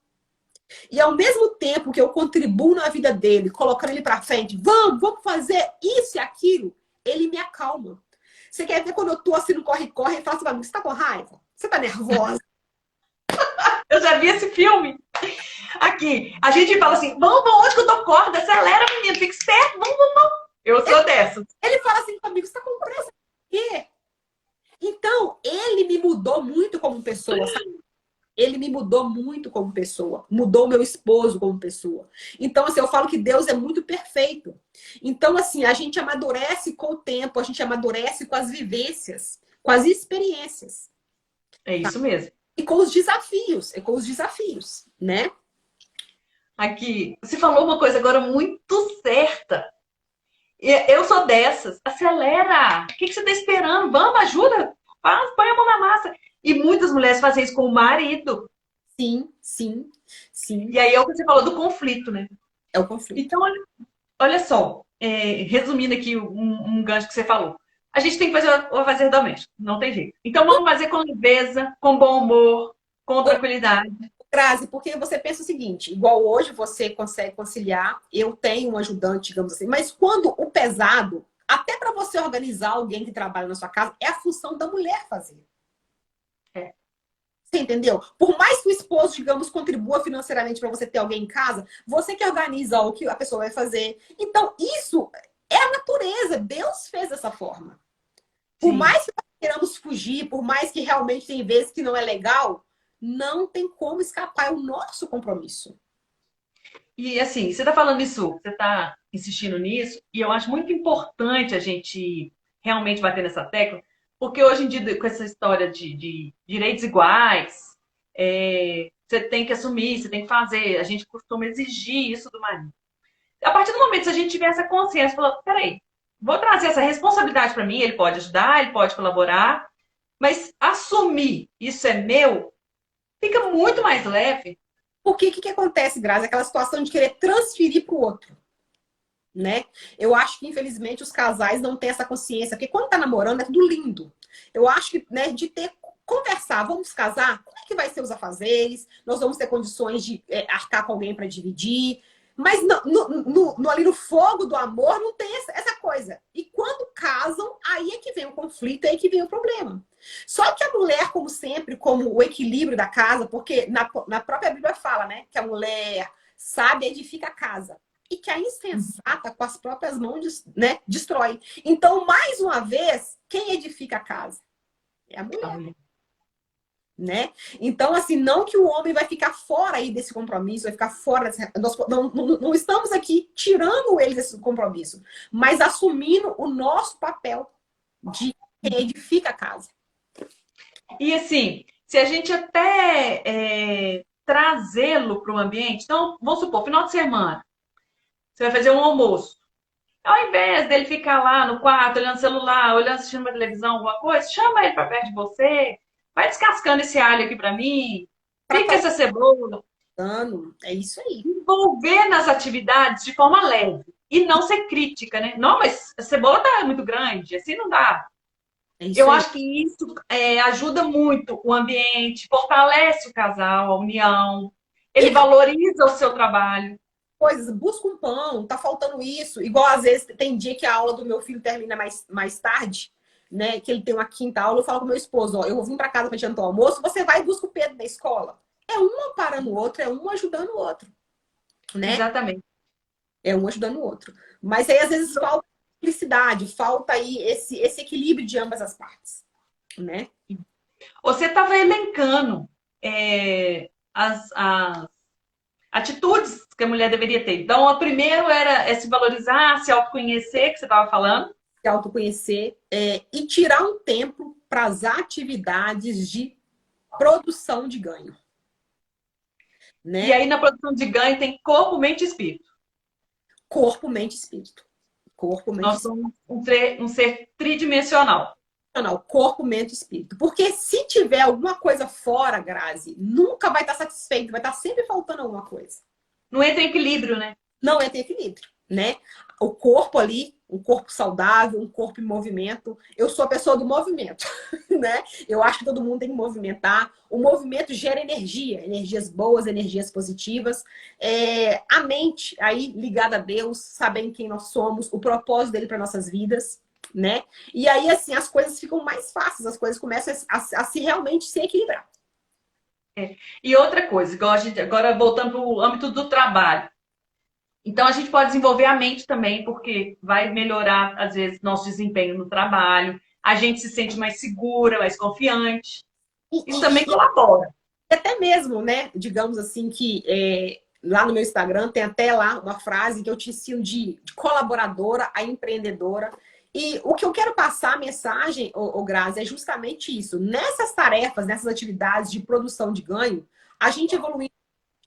E ao mesmo tempo que eu contribuo na vida dele, colocando ele para frente, vamos fazer isso e aquilo, ele me acalma. Você quer ver quando eu tô assim no corre-corre e falo assim, você tá com raiva? Você tá nervosa? Eu já vi esse filme. Aqui, a gente fala assim, vamos, onde que eu tô corda? Acelera, menino, fica esperto, vamos. Eu sou dessas. Ele fala assim comigo, você tá com pressa? Por quê? Então, ele me mudou muito como pessoa, sabe? Ele me mudou muito como pessoa. Mudou meu esposo como pessoa. Então, assim, eu falo que Deus é muito perfeito. Então, assim, a gente amadurece com o tempo, a gente amadurece com as vivências, com as experiências. É isso mesmo. E com os desafios, né? Aqui, você falou uma coisa agora muito certa. Eu sou dessas. Acelera! O que você está esperando? Vamos, ajuda! Faz, põe a mão na massa. E muitas mulheres fazem isso com o marido. Sim. E aí é o que você falou do conflito, né? É o conflito. Então, olha só, resumindo aqui um gancho que você falou. A gente tem que fazer o fazer doméstico, não tem jeito. Então vamos fazer com leveza, com bom humor, com tranquilidade. Grazi, porque você pensa o seguinte, igual hoje você consegue conciliar, eu tenho um ajudante, digamos assim, mas quando o pesado, até para você organizar alguém que trabalha na sua casa, é a função da mulher fazer. Você entendeu? Por mais que o esposo, digamos, contribua financeiramente para você ter alguém em casa, você que organiza o que a pessoa vai fazer. Então, isso é a natureza. Deus fez dessa forma. Por mais que nós queiramos fugir, por mais que realmente tem vezes que não é legal, não tem como escapar, é o nosso compromisso. E assim, você está falando isso, você está insistindo nisso, e eu acho muito importante a gente realmente bater nessa tecla, porque hoje em dia, com essa história de direitos iguais, você tem que assumir, você tem que fazer, a gente costuma exigir isso do marido. A partir do momento que a gente tiver essa consciência, falar, peraí, vou trazer essa responsabilidade para mim, ele pode ajudar, ele pode colaborar, mas assumir isso é meu, fica muito mais leve. Porque o que acontece, Grazi? Aquela situação de querer transferir para o outro. Né? Eu acho que, infelizmente, os casais não têm essa consciência, porque quando tá namorando é tudo lindo. Eu acho que, né, de ter conversar, vamos casar, como é que vai ser os afazeres? Nós vamos ter condições de arcar com alguém para dividir. Mas ali no fogo do amor não tem essa coisa. E quando casam, aí é que vem o conflito, aí é que vem o problema. Só que a mulher, como sempre, como o equilíbrio da casa, porque na própria Bíblia fala, né, que a mulher sábia edifica a casa. E que a insensata, com as próprias mãos, né, destrói. Então, mais uma vez, quem edifica a casa? É a mulher. Né? Então, assim, não que o homem vai ficar fora aí desse compromisso, vai ficar fora desse... Nós não estamos aqui tirando eles desse compromisso, mas assumindo o nosso papel de quem edifica a casa. E assim, se a gente até trazê-lo para o ambiente, então, vamos supor, final de semana, você vai fazer um almoço. Ao invés dele ficar lá no quarto, olhando celular, olhando, assistindo uma televisão, alguma coisa, chama ele para perto de você, vai descascando esse alho aqui para mim, pica essa cebola. É isso aí. Envolver nas atividades de forma leve. E não ser crítica, né? Não, mas a cebola tá muito grande, assim não dá. Eu acho que isso ajuda muito o ambiente, fortalece o casal, a união. Ele valoriza o seu trabalho. Coisas, busca um pão, tá faltando isso. Igual às vezes tem dia que a aula do meu filho termina mais tarde, né? Que ele tem uma quinta aula, eu falo com meu esposo, ó, eu vou vir para casa para jantar o almoço, você vai e busca o Pedro da escola. É um parando o outro, é um ajudando o outro. Né? Exatamente. É um ajudando o outro. Mas aí às vezes falta felicidade, falta aí esse equilíbrio de ambas as partes. Né? Você estava elencando as atitudes que a mulher deveria ter. Então, o primeiro era se valorizar, se autoconhecer, que você estava falando. Se autoconhecer e tirar um tempo para as atividades de produção de ganho. Né? E aí, na produção de ganho, tem corpo, mente e espírito. Corpo, mente e espírito. Corpo, mente Nós somos um ser tridimensional. Corpo, mente e espírito. Porque se tiver alguma coisa fora, Grazi, nunca vai estar satisfeito, vai estar sempre faltando alguma coisa. Não entra em equilíbrio, né? Não entra em equilíbrio, né? O corpo ali, um corpo saudável, um corpo em movimento. Eu sou a pessoa do movimento, né? Eu acho que todo mundo tem que movimentar. O movimento gera energia, energias boas, energias positivas. A mente aí ligada a Deus, sabendo quem nós somos, o propósito dele para nossas vidas, né? E aí, assim, as coisas ficam mais fáceis, as coisas começam a se realmente se equilibrar. E outra coisa, igual a gente, agora voltando para o âmbito do trabalho. Então, a gente pode desenvolver a mente também, porque vai melhorar, às vezes, nosso desempenho no trabalho. A gente se sente mais segura, mais confiante. Isso também E colabora. até mesmo, né? Digamos assim, que lá no meu Instagram tem até lá uma frase que eu te ensino de colaboradora a empreendedora. E o que eu quero passar a mensagem, Grazi, é justamente isso. Nessas tarefas, nessas atividades de produção de ganho, a gente evoluindo,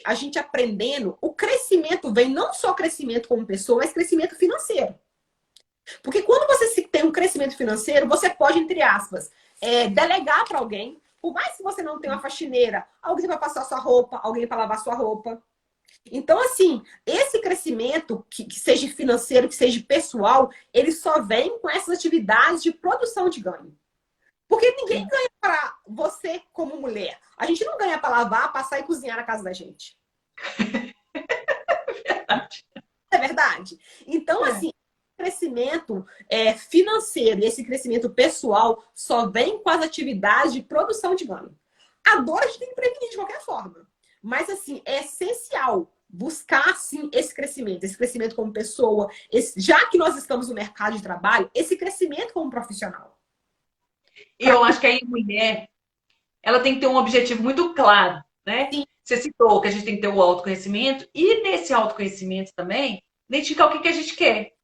a gente aprendendo, o crescimento vem não só crescimento como pessoa, mas crescimento financeiro. Porque quando você tem um crescimento financeiro, você pode, entre aspas, delegar para alguém. Por mais que você não tenha uma faxineira, alguém para passar sua roupa, alguém para lavar sua roupa. Então, assim, esse crescimento, que seja financeiro, que seja pessoal, ele só vem com essas atividades de produção de ganho. Porque ninguém ganha para você como mulher. A gente não ganha para lavar, passar e cozinhar na casa da gente. Verdade. É verdade? Então, assim, crescimento financeiro e esse crescimento pessoal só vem com as atividades de produção de ganho. A dor a gente tem que prevenir de qualquer forma. Mas, assim, é essencial buscar, sim, esse crescimento como pessoa, já que nós estamos no mercado de trabalho, esse crescimento como profissional. E eu acho que aí a mulher, ela tem que ter um objetivo muito claro, né? Sim. Você citou que a gente tem que ter o autoconhecimento e nesse autoconhecimento também, identificar o que a gente quer.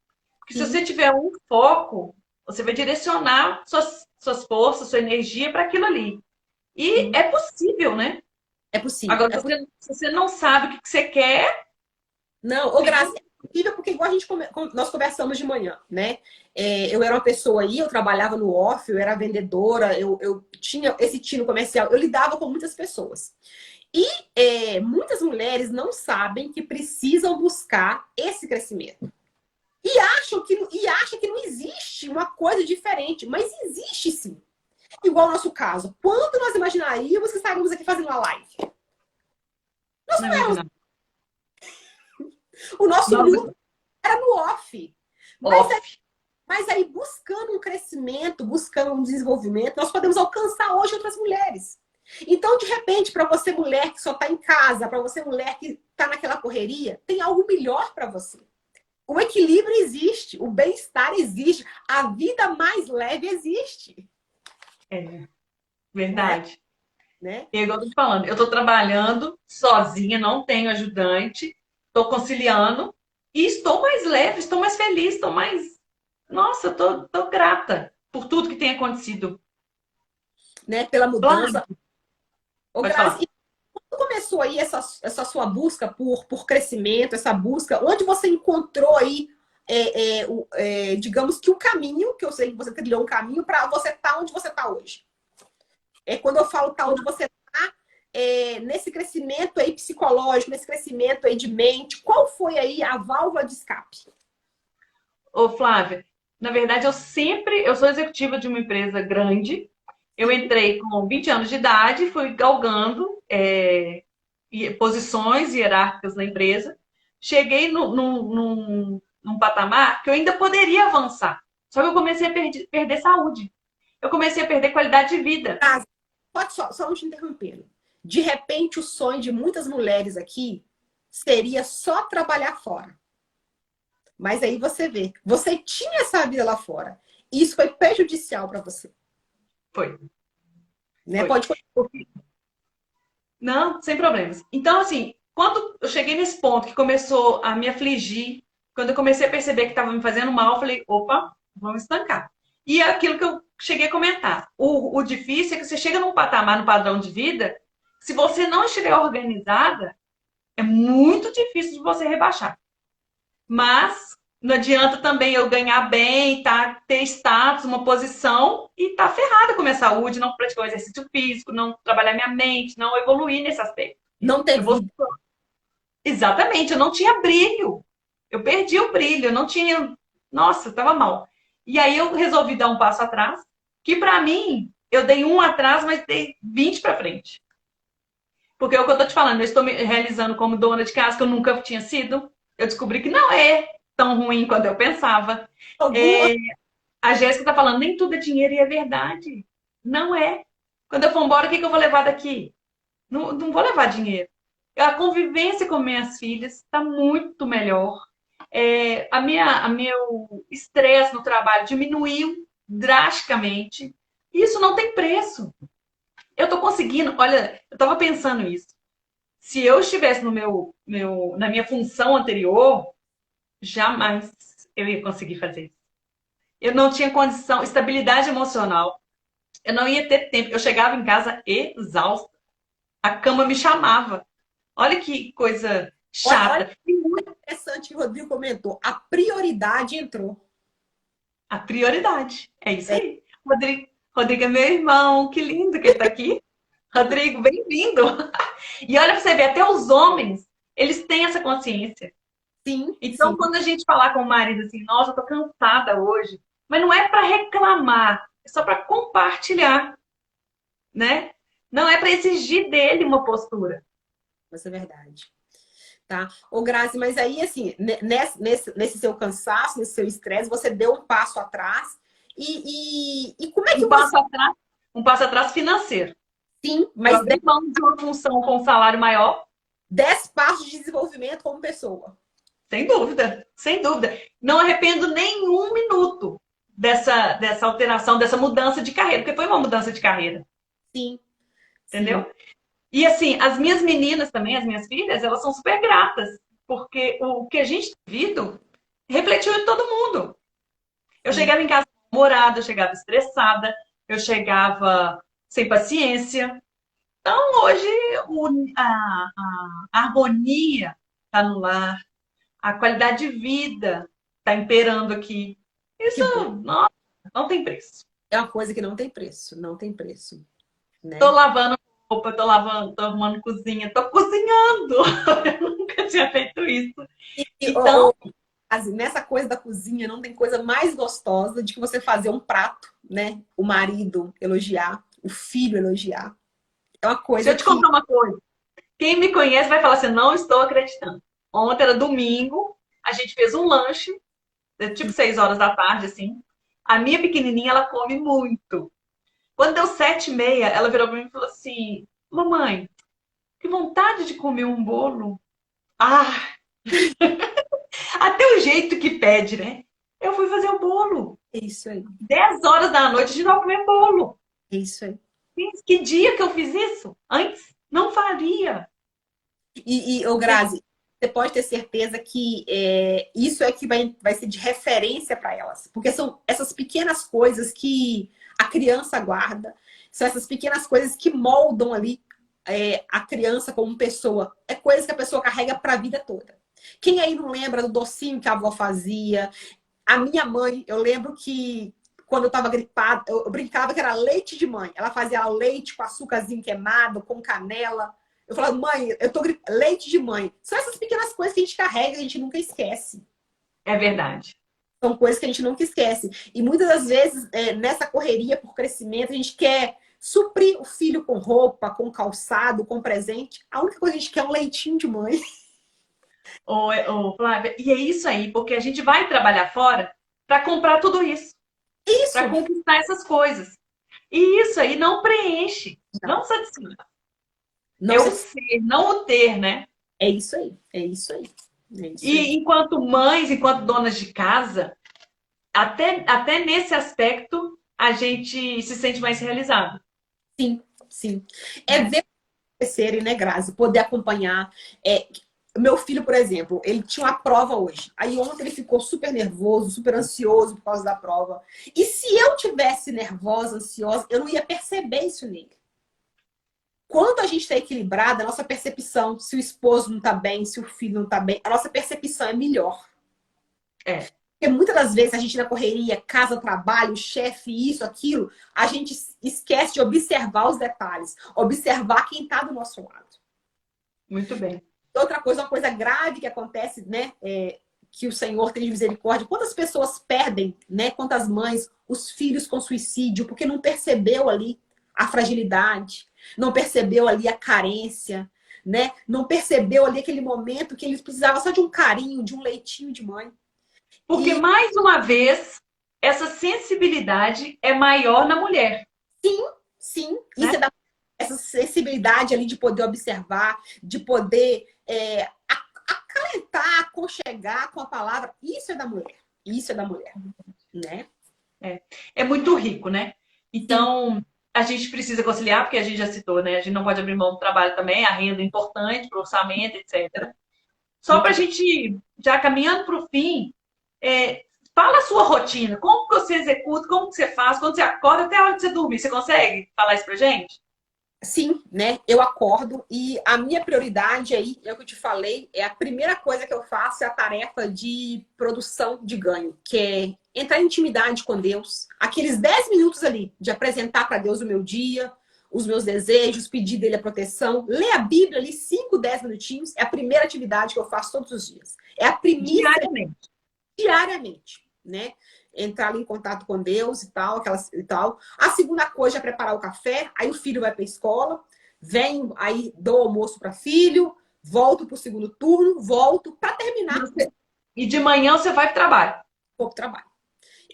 Porque se você tiver um foco, você vai direcionar suas forças, sua energia para aquilo ali. E é possível, né? É possível. Agora, se você não sabe o que você quer. Não, Graça, é possível porque igual nós conversamos de manhã, né? Eu era uma pessoa aí, eu trabalhava no off, eu era vendedora, eu tinha esse tino comercial, eu lidava com muitas pessoas. E muitas mulheres não sabem que precisam buscar esse crescimento. E acham que não existe uma coisa diferente, mas existe sim. Igual o nosso caso. Quando nós imaginaríamos que estaríamos aqui fazendo uma live? Nós não éramos. O nosso grupo era no off. Mas aí, buscando um crescimento, buscando um desenvolvimento, nós podemos alcançar hoje outras mulheres. Então, de repente, para você mulher que só está em casa, para você mulher que está naquela correria, tem algo melhor para você. O equilíbrio existe, o bem-estar existe, a vida mais leve existe. É, verdade. Né? E igual eu tô te falando, eu estou trabalhando sozinha, não tenho ajudante, estou conciliando e estou mais leve, estou mais feliz, estou mais. Nossa, eu tô grata por tudo que tem acontecido. Né? Pela mudança. Pode falar. Quando começou aí essa sua busca por crescimento, essa busca, onde você encontrou aí, digamos que o caminho, que eu sei que você trilhou um caminho para você estar onde você está hoje? Quando eu falo onde você está, nesse crescimento aí psicológico, nesse crescimento aí de mente, qual foi aí a válvula de escape? Ô, Flávia, na verdade, eu sou executiva de uma empresa grande. Eu entrei com 20 anos de idade, fui galgando posições hierárquicas na empresa. Cheguei num patamar que eu ainda poderia avançar. Só que eu comecei a perder saúde. Eu comecei a perder qualidade de vida. Pode só não te interrompendo. De repente, o sonho de muitas mulheres aqui seria só trabalhar fora. Mas aí você vê, você tinha essa vida lá fora. E isso foi prejudicial para você. Foi. Né? Foi. Pode. Não, sem problemas. Então, assim, quando eu cheguei nesse ponto que começou a me afligir, quando eu comecei a perceber que estava me fazendo mal, eu falei, opa, vamos estancar. E é aquilo que eu cheguei a comentar. O difícil é que você chega num patamar, no padrão de vida, se você não estiver organizada, é muito difícil de você rebaixar. Mas não adianta também eu ganhar bem, ter status, uma posição e tá ferrada com a minha saúde, não praticar exercício físico, não trabalhar minha mente, não evoluir nesse aspecto. Não ter vida. Exatamente, eu não tinha brilho. Eu perdi o brilho, eu não tinha Nossa, eu tava mal. E aí eu resolvi dar um passo atrás, que pra mim, eu dei um atrás, mas dei 20 pra frente. Porque é o que eu tô te falando, eu estou me realizando como dona de casa, que eu nunca tinha sido. Eu descobri que não é tão ruim quanto eu pensava. Alguma É, a Jéssica tá falando, nem tudo é dinheiro e é verdade. Não é. Quando eu for embora, o que que eu vou levar daqui? Não, não vou levar dinheiro. A convivência com minhas filhas está muito melhor. A meu estresse no trabalho diminuiu drasticamente. Isso não tem preço. Eu estou conseguindo, olha, eu estava pensando isso. Se eu estivesse no na minha função anterior, jamais eu ia conseguir fazer isso. Eu não tinha condição, estabilidade emocional. Eu não ia ter tempo. Eu chegava em casa exausta. A cama me chamava. Olha que coisa olha chata. que muito interessante que o Rodrigo comentou. A prioridade entrou. A prioridade. É isso É, aí. Rodrigo é meu irmão. Que lindo que ele está aqui. Rodrigo, bem-vindo. E olha para você ver, até os homens, eles têm essa consciência. sim, Então, sim. quando a gente falar com o marido assim, nossa, eu tô cansada hoje, mas não é para reclamar, é só para compartilhar, né? Não é para exigir dele uma postura. Isso é verdade. Tá? Ô, Grazi, mas aí, assim, nesse seu cansaço, nesse seu estresse, você deu um passo atrás. E como é que Um você. passo atrás, um passo atrás financeiro. Sim, Eu mas abri mão de uma função com um salário maior. 10 passos de desenvolvimento como pessoa. Sem dúvida, sem dúvida. Não arrependo nem um minuto dessa alteração, dessa mudança de carreira, porque foi uma mudança de carreira, Sim, sim. entendeu? E assim, as minhas meninas também, as minhas filhas, elas são super gratas, porque o que a gente tem vivido refletiu em todo mundo. Eu Sim. chegava em casa mal-humorada, eu chegava estressada, eu chegava sem paciência. Então, hoje, a harmonia está no lar, a qualidade de vida está imperando aqui. Isso, Que bom. nossa, não tem preço. É uma coisa que não tem preço, não tem preço, Tô né? lavando roupa, tô lavando, tô arrumando cozinha, tô cozinhando. Eu nunca tinha feito isso. E Então, assim, nessa coisa da cozinha, não tem coisa mais gostosa de que você fazer um prato, né? O marido elogiar, o filho elogiar. É uma deixa coisa eu te que. contar uma coisa. Quem me conhece vai falar assim, não estou acreditando. Ontem era domingo, a gente fez um lanche, tipo 6 horas da tarde, assim. A minha pequenininha, ela come muito. Quando deu 7h30, ela virou pra mim e falou assim, mamãe, que vontade de comer um bolo. Ah, até o jeito que pede, né? Eu fui fazer o bolo. É isso aí, 10 horas da noite, a gente vai comer bolo. é isso aí. Que dia que eu fiz isso? Antes, não faria. Ô, Grazi, você pode ter certeza que isso é que vai ser de referência para elas. Porque são essas pequenas coisas que a criança guarda, são essas pequenas coisas que moldam ali a criança como pessoa. É coisa que a pessoa carrega para a vida toda. Quem aí não lembra do docinho que a avó fazia? A minha mãe, eu lembro que quando eu estava gripada, eu brincava que era leite de mãe. Ela fazia leite com açúcarzinho queimado, com canela. Eu falava, mãe, leite de mãe. São essas pequenas coisas que a gente carrega e a gente nunca esquece. É verdade. São coisas que a gente nunca esquece. E muitas das vezes, nessa correria por crescimento, a gente quer suprir o filho com roupa, com calçado, com presente. A única coisa que a gente quer é um leitinho de mãe. Flávia, e é isso aí, porque a gente vai trabalhar fora para comprar tudo isso, para Isso! conquistar essas coisas. E isso aí não preenche, Não, não satisfaz. não É o sei. ser, não o ter, né? É isso aí. É isso aí. É isso aí. E enquanto mães, enquanto donas de casa, até nesse aspecto, a gente se sente mais realizado. Sim, sim. É Né? ver crescerem, né, Grazi? Poder acompanhar. É, meu filho, por exemplo, ele tinha uma prova hoje. Aí ontem ele ficou super nervoso, super ansioso por causa da prova. E se eu tivesse nervosa, ansiosa, eu não ia perceber isso nele. Quando a gente está equilibrada, a nossa percepção, se o esposo não está bem, se o filho não está bem, a nossa percepção é melhor. É, Porque muitas das vezes a gente na correria, casa, trabalho, chefe, isso, aquilo, a gente esquece de observar os detalhes, observar quem está do nosso lado. muito bem. Outra coisa, uma coisa grave que acontece, né? que o Senhor tem de misericórdia. Quantas pessoas perdem, né? Quantas mães, os filhos com suicídio, porque não percebeu ali a fragilidade, não percebeu ali a carência, né? Não percebeu ali aquele momento que eles precisavam só de um carinho, de um leitinho de mãe. Porque, mais uma vez, essa sensibilidade é maior na mulher. Sim. Né? Isso é essa sensibilidade ali de poder observar, de poder acalentar, aconchegar com a palavra. Isso é da mulher. Isso é da mulher. Né? É muito rico, né? Então, a gente precisa conciliar, porque a gente já citou, né? A gente não pode abrir mão do trabalho também, a renda é importante para o orçamento, etc. Só para a gente, já caminhando para o fim, fala a sua rotina. Como que você executa, como que você faz, quando você acorda até a hora de você dormir. Você consegue falar isso pra gente? Sim, né? Eu acordo e a minha prioridade aí, é o que eu te falei, é a primeira coisa que eu faço é a tarefa de produção de ganho, que é entrar em intimidade com Deus, aqueles 10 minutos ali de apresentar para Deus o meu dia, os meus desejos, pedir dele a proteção, ler a Bíblia ali 5, 10 minutinhos, é a primeira atividade que eu faço todos os dias. É a primícia diariamente, né? Entrar ali em contato com Deus e tal, e tal. A segunda coisa é preparar o café, aí o filho vai para a escola, vem, aí dou almoço para filho, volto para o segundo turno, volto para terminar. E de manhã você vai para o trabalho? Vou para o trabalho.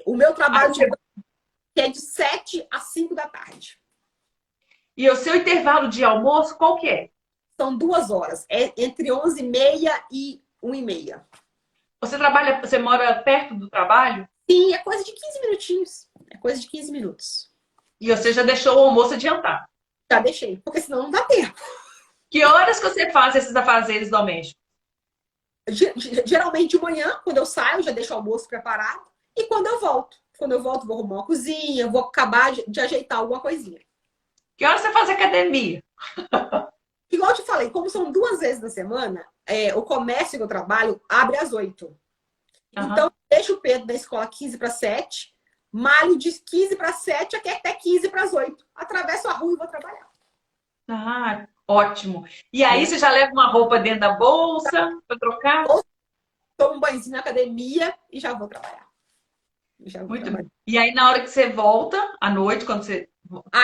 O meu trabalho é de 7 às 5 da tarde. E o seu intervalo de almoço, qual que é? São 2 horas, é entre 11h30 e 1h30. Você mora perto do trabalho? Sim, é coisa de 15 minutinhos. É coisa de 15 minutos. E você já deixou o almoço adiantar? Já deixei, porque senão não dá tempo. Que horas que você faz esses afazeres domésticos? Geralmente de manhã, quando eu saio, eu já deixo o almoço preparado. E quando eu volto? Quando eu volto, vou arrumar uma cozinha, vou acabar de ajeitar alguma coisinha. Que horas você faz academia? Igual eu te falei, como são 2 vezes na semana, o comércio que eu trabalho abre às 8. Então, eu deixo o Pedro da escola 15 para 7, malho de 15 para 7 até 15 para as 8. Atravesso a rua e vou trabalhar. Ah, ótimo. E aí você já leva uma roupa dentro da bolsa para trocar? Tomo um banhozinho na academia e já vou trabalhar. Muito bem. E aí, na hora que você volta, à noite, quando você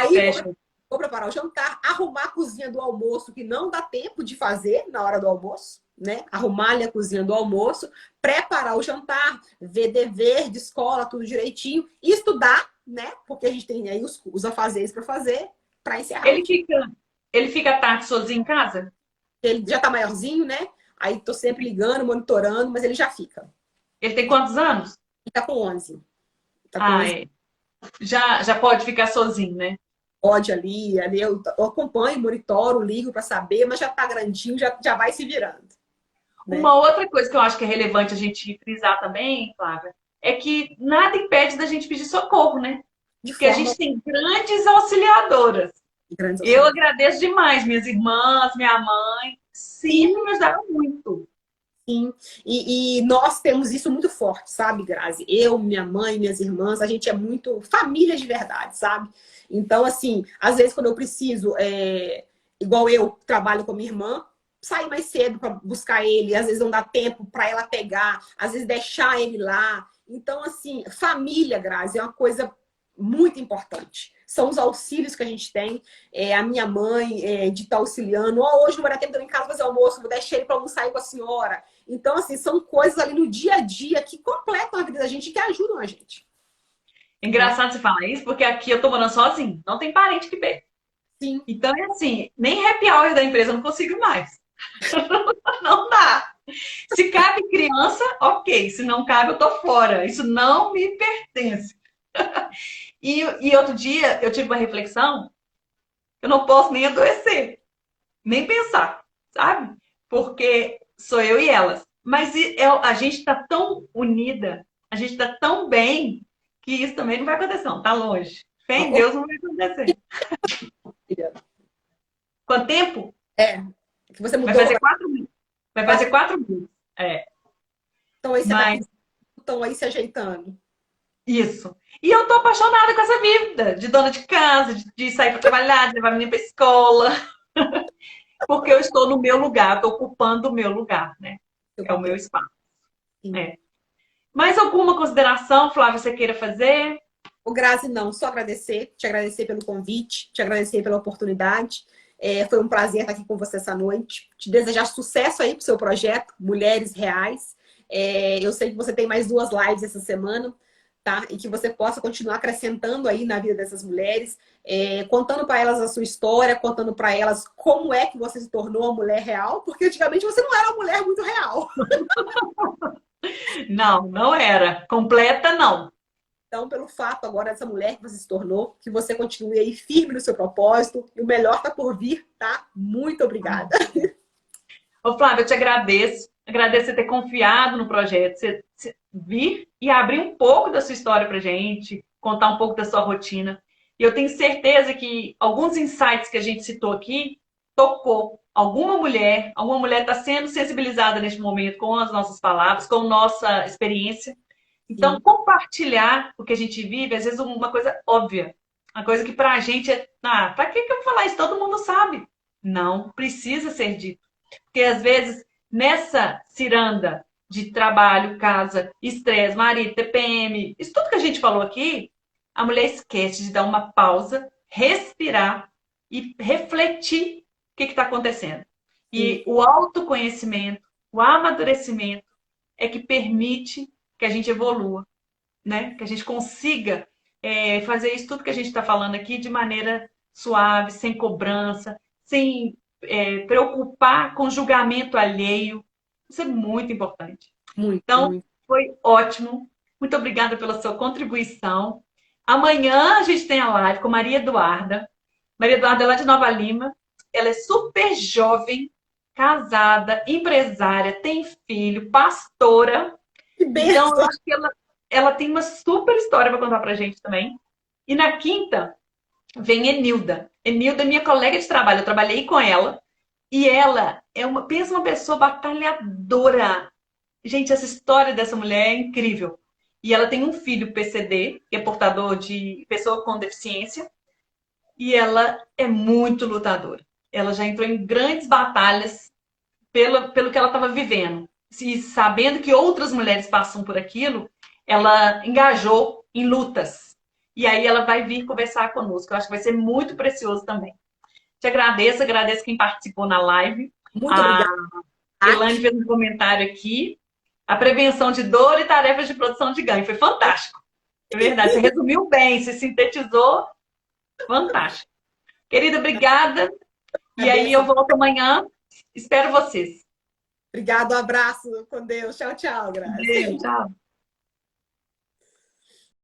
fecha... Vou preparar o jantar, arrumar a cozinha do almoço, que não dá tempo de fazer na hora do almoço, né? Arrumar ali a cozinha do almoço, preparar o jantar, ver dever de escola, tudo direitinho, e estudar, né? Porque a gente tem aí os afazeres para fazer, para encerrar. Ele fica tarde sozinho em casa? Ele já tá maiorzinho, né? Aí tô sempre ligando, monitorando, mas ele já fica. Ele tem quantos anos? Ele tá com 11. Já pode ficar sozinho, né? Pode ali eu acompanho, monitoro, ligo para saber, mas já tá grandinho, já vai se virando. Né? Uma outra coisa que eu acho que é relevante a gente frisar também, Flávia, é que nada impede da gente pedir socorro, né? Porque a gente tem grandes auxiliadoras. Eu agradeço demais, minhas irmãs, minha mãe, sempre me ajudaram muito. Sim, e nós temos isso muito forte, sabe, Grazi? Eu, minha mãe, minhas irmãs, a gente é muito família de verdade, sabe? Então, assim, às vezes quando eu preciso, igual eu trabalho com minha irmã, sair mais cedo para buscar ele, às vezes não dá tempo para ela pegar, às vezes deixar ele lá. Então, assim, família, Grazi, é uma coisa muito importante. São os auxílios que a gente tem. A minha mãe de estar auxiliando. Hoje não vai dar tempo de eu ir em casa fazer almoço, vou deixar ele para almoçar aí com a senhora. Então, assim, são coisas ali no dia a dia que completam a vida da gente e que ajudam a gente. Engraçado você falar isso, porque aqui eu tô morando sozinho. Não tem parente que pede. Sim. Então, é assim, nem happy hour da empresa eu não consigo mais. Não dá. Se cabe criança, ok. Se não cabe, eu tô fora. Isso não me pertence. E outro dia eu tive uma reflexão, eu não posso nem adoecer, nem pensar, sabe? Porque sou eu e elas. Mas a gente tá tão unida, a gente tá tão bem, que isso também não vai acontecer, não. Tá longe. Fé em Deus não vai acontecer. Quanto tempo? Que você mudou. Vai fazer 4 minutos. Vai fazer 4 minutos. Então aí você estão aí se ajeitando. Isso. E eu tô apaixonada com essa vida de dona de casa, de sair para trabalhar, de levar a menina para escola. Porque eu estou no meu lugar, estou ocupando o meu lugar, né? É o meu espaço. Sim. É. Mais alguma consideração, Flávia, você queira fazer? O Grazi, não, só agradecer, te agradecer pelo convite, te agradecer pela oportunidade. Foi um prazer estar aqui com você essa noite. Te desejar sucesso aí para o seu projeto, Mulheres Reais. Eu sei que você tem mais 2 lives essa semana, tá? E que você possa continuar acrescentando aí na vida dessas mulheres, contando para elas a sua história, contando para elas como é que você se tornou uma mulher real, porque antigamente você não era uma mulher muito real. Não, não era. Completa, não. Então, pelo fato agora dessa mulher que você se tornou, que você continue aí firme no seu propósito e o melhor está por vir, tá? Muito obrigada. Ô, Flávia, eu te agradeço. Agradeço você ter confiado no projeto, você vir e abrir um pouco da sua história pra gente, contar um pouco da sua rotina. E eu tenho certeza que alguns insights que a gente citou aqui tocou alguma mulher está sendo sensibilizada neste momento com as nossas palavras, com nossa experiência. Então, Sim, compartilhar o que a gente vive, às vezes uma coisa óbvia, uma coisa que pra gente é, pra que eu vou falar isso? Todo mundo sabe. Não, precisa ser dito. Porque às vezes, nessa ciranda de trabalho, casa, estresse, marido, TPM, isso tudo que a gente falou aqui, a mulher esquece de dar uma pausa, respirar e refletir o que está acontecendo. sim, E o autoconhecimento, o amadurecimento é que permite que a gente evolua, né? Que a gente consiga fazer isso tudo que a gente está falando aqui de maneira suave, sem cobrança, sem preocupar com julgamento alheio. Isso é muito importante. muito, Então, muito. foi ótimo. Muito obrigada pela sua contribuição. Amanhã a gente tem a live com Maria Eduarda. Maria Eduarda é lá de Nova Lima. Ela é super jovem, casada, empresária, tem filho, pastora. Que Então, eu benção! acho que ela tem uma super história para contar para a gente também. E na quinta, vem Enilda. Enilda é minha colega de trabalho, eu trabalhei com ela. E ela pensa uma pessoa batalhadora. Gente, essa história dessa mulher é incrível. E ela tem um filho PCD, que é portador de pessoa com deficiência, e ela é muito lutadora. Ela já entrou em grandes batalhas pelo que ela estava vivendo. E sabendo que outras mulheres passam por aquilo, ela engajou em lutas. E aí ela vai vir conversar conosco. Eu acho que vai ser muito precioso também. Te agradeço, agradeço quem participou na live. Muito A obrigada, Elane Tati. fez um comentário aqui. A prevenção de dor e tarefas de produção de ganho. Foi fantástico. É verdade. Você resumiu bem, você sintetizou. Fantástico. Querida, obrigada. A E aí eu benção. volto amanhã. Espero vocês. Obrigado, um abraço com Deus. Tchau, tchau, Grazi. Beijo, tchau.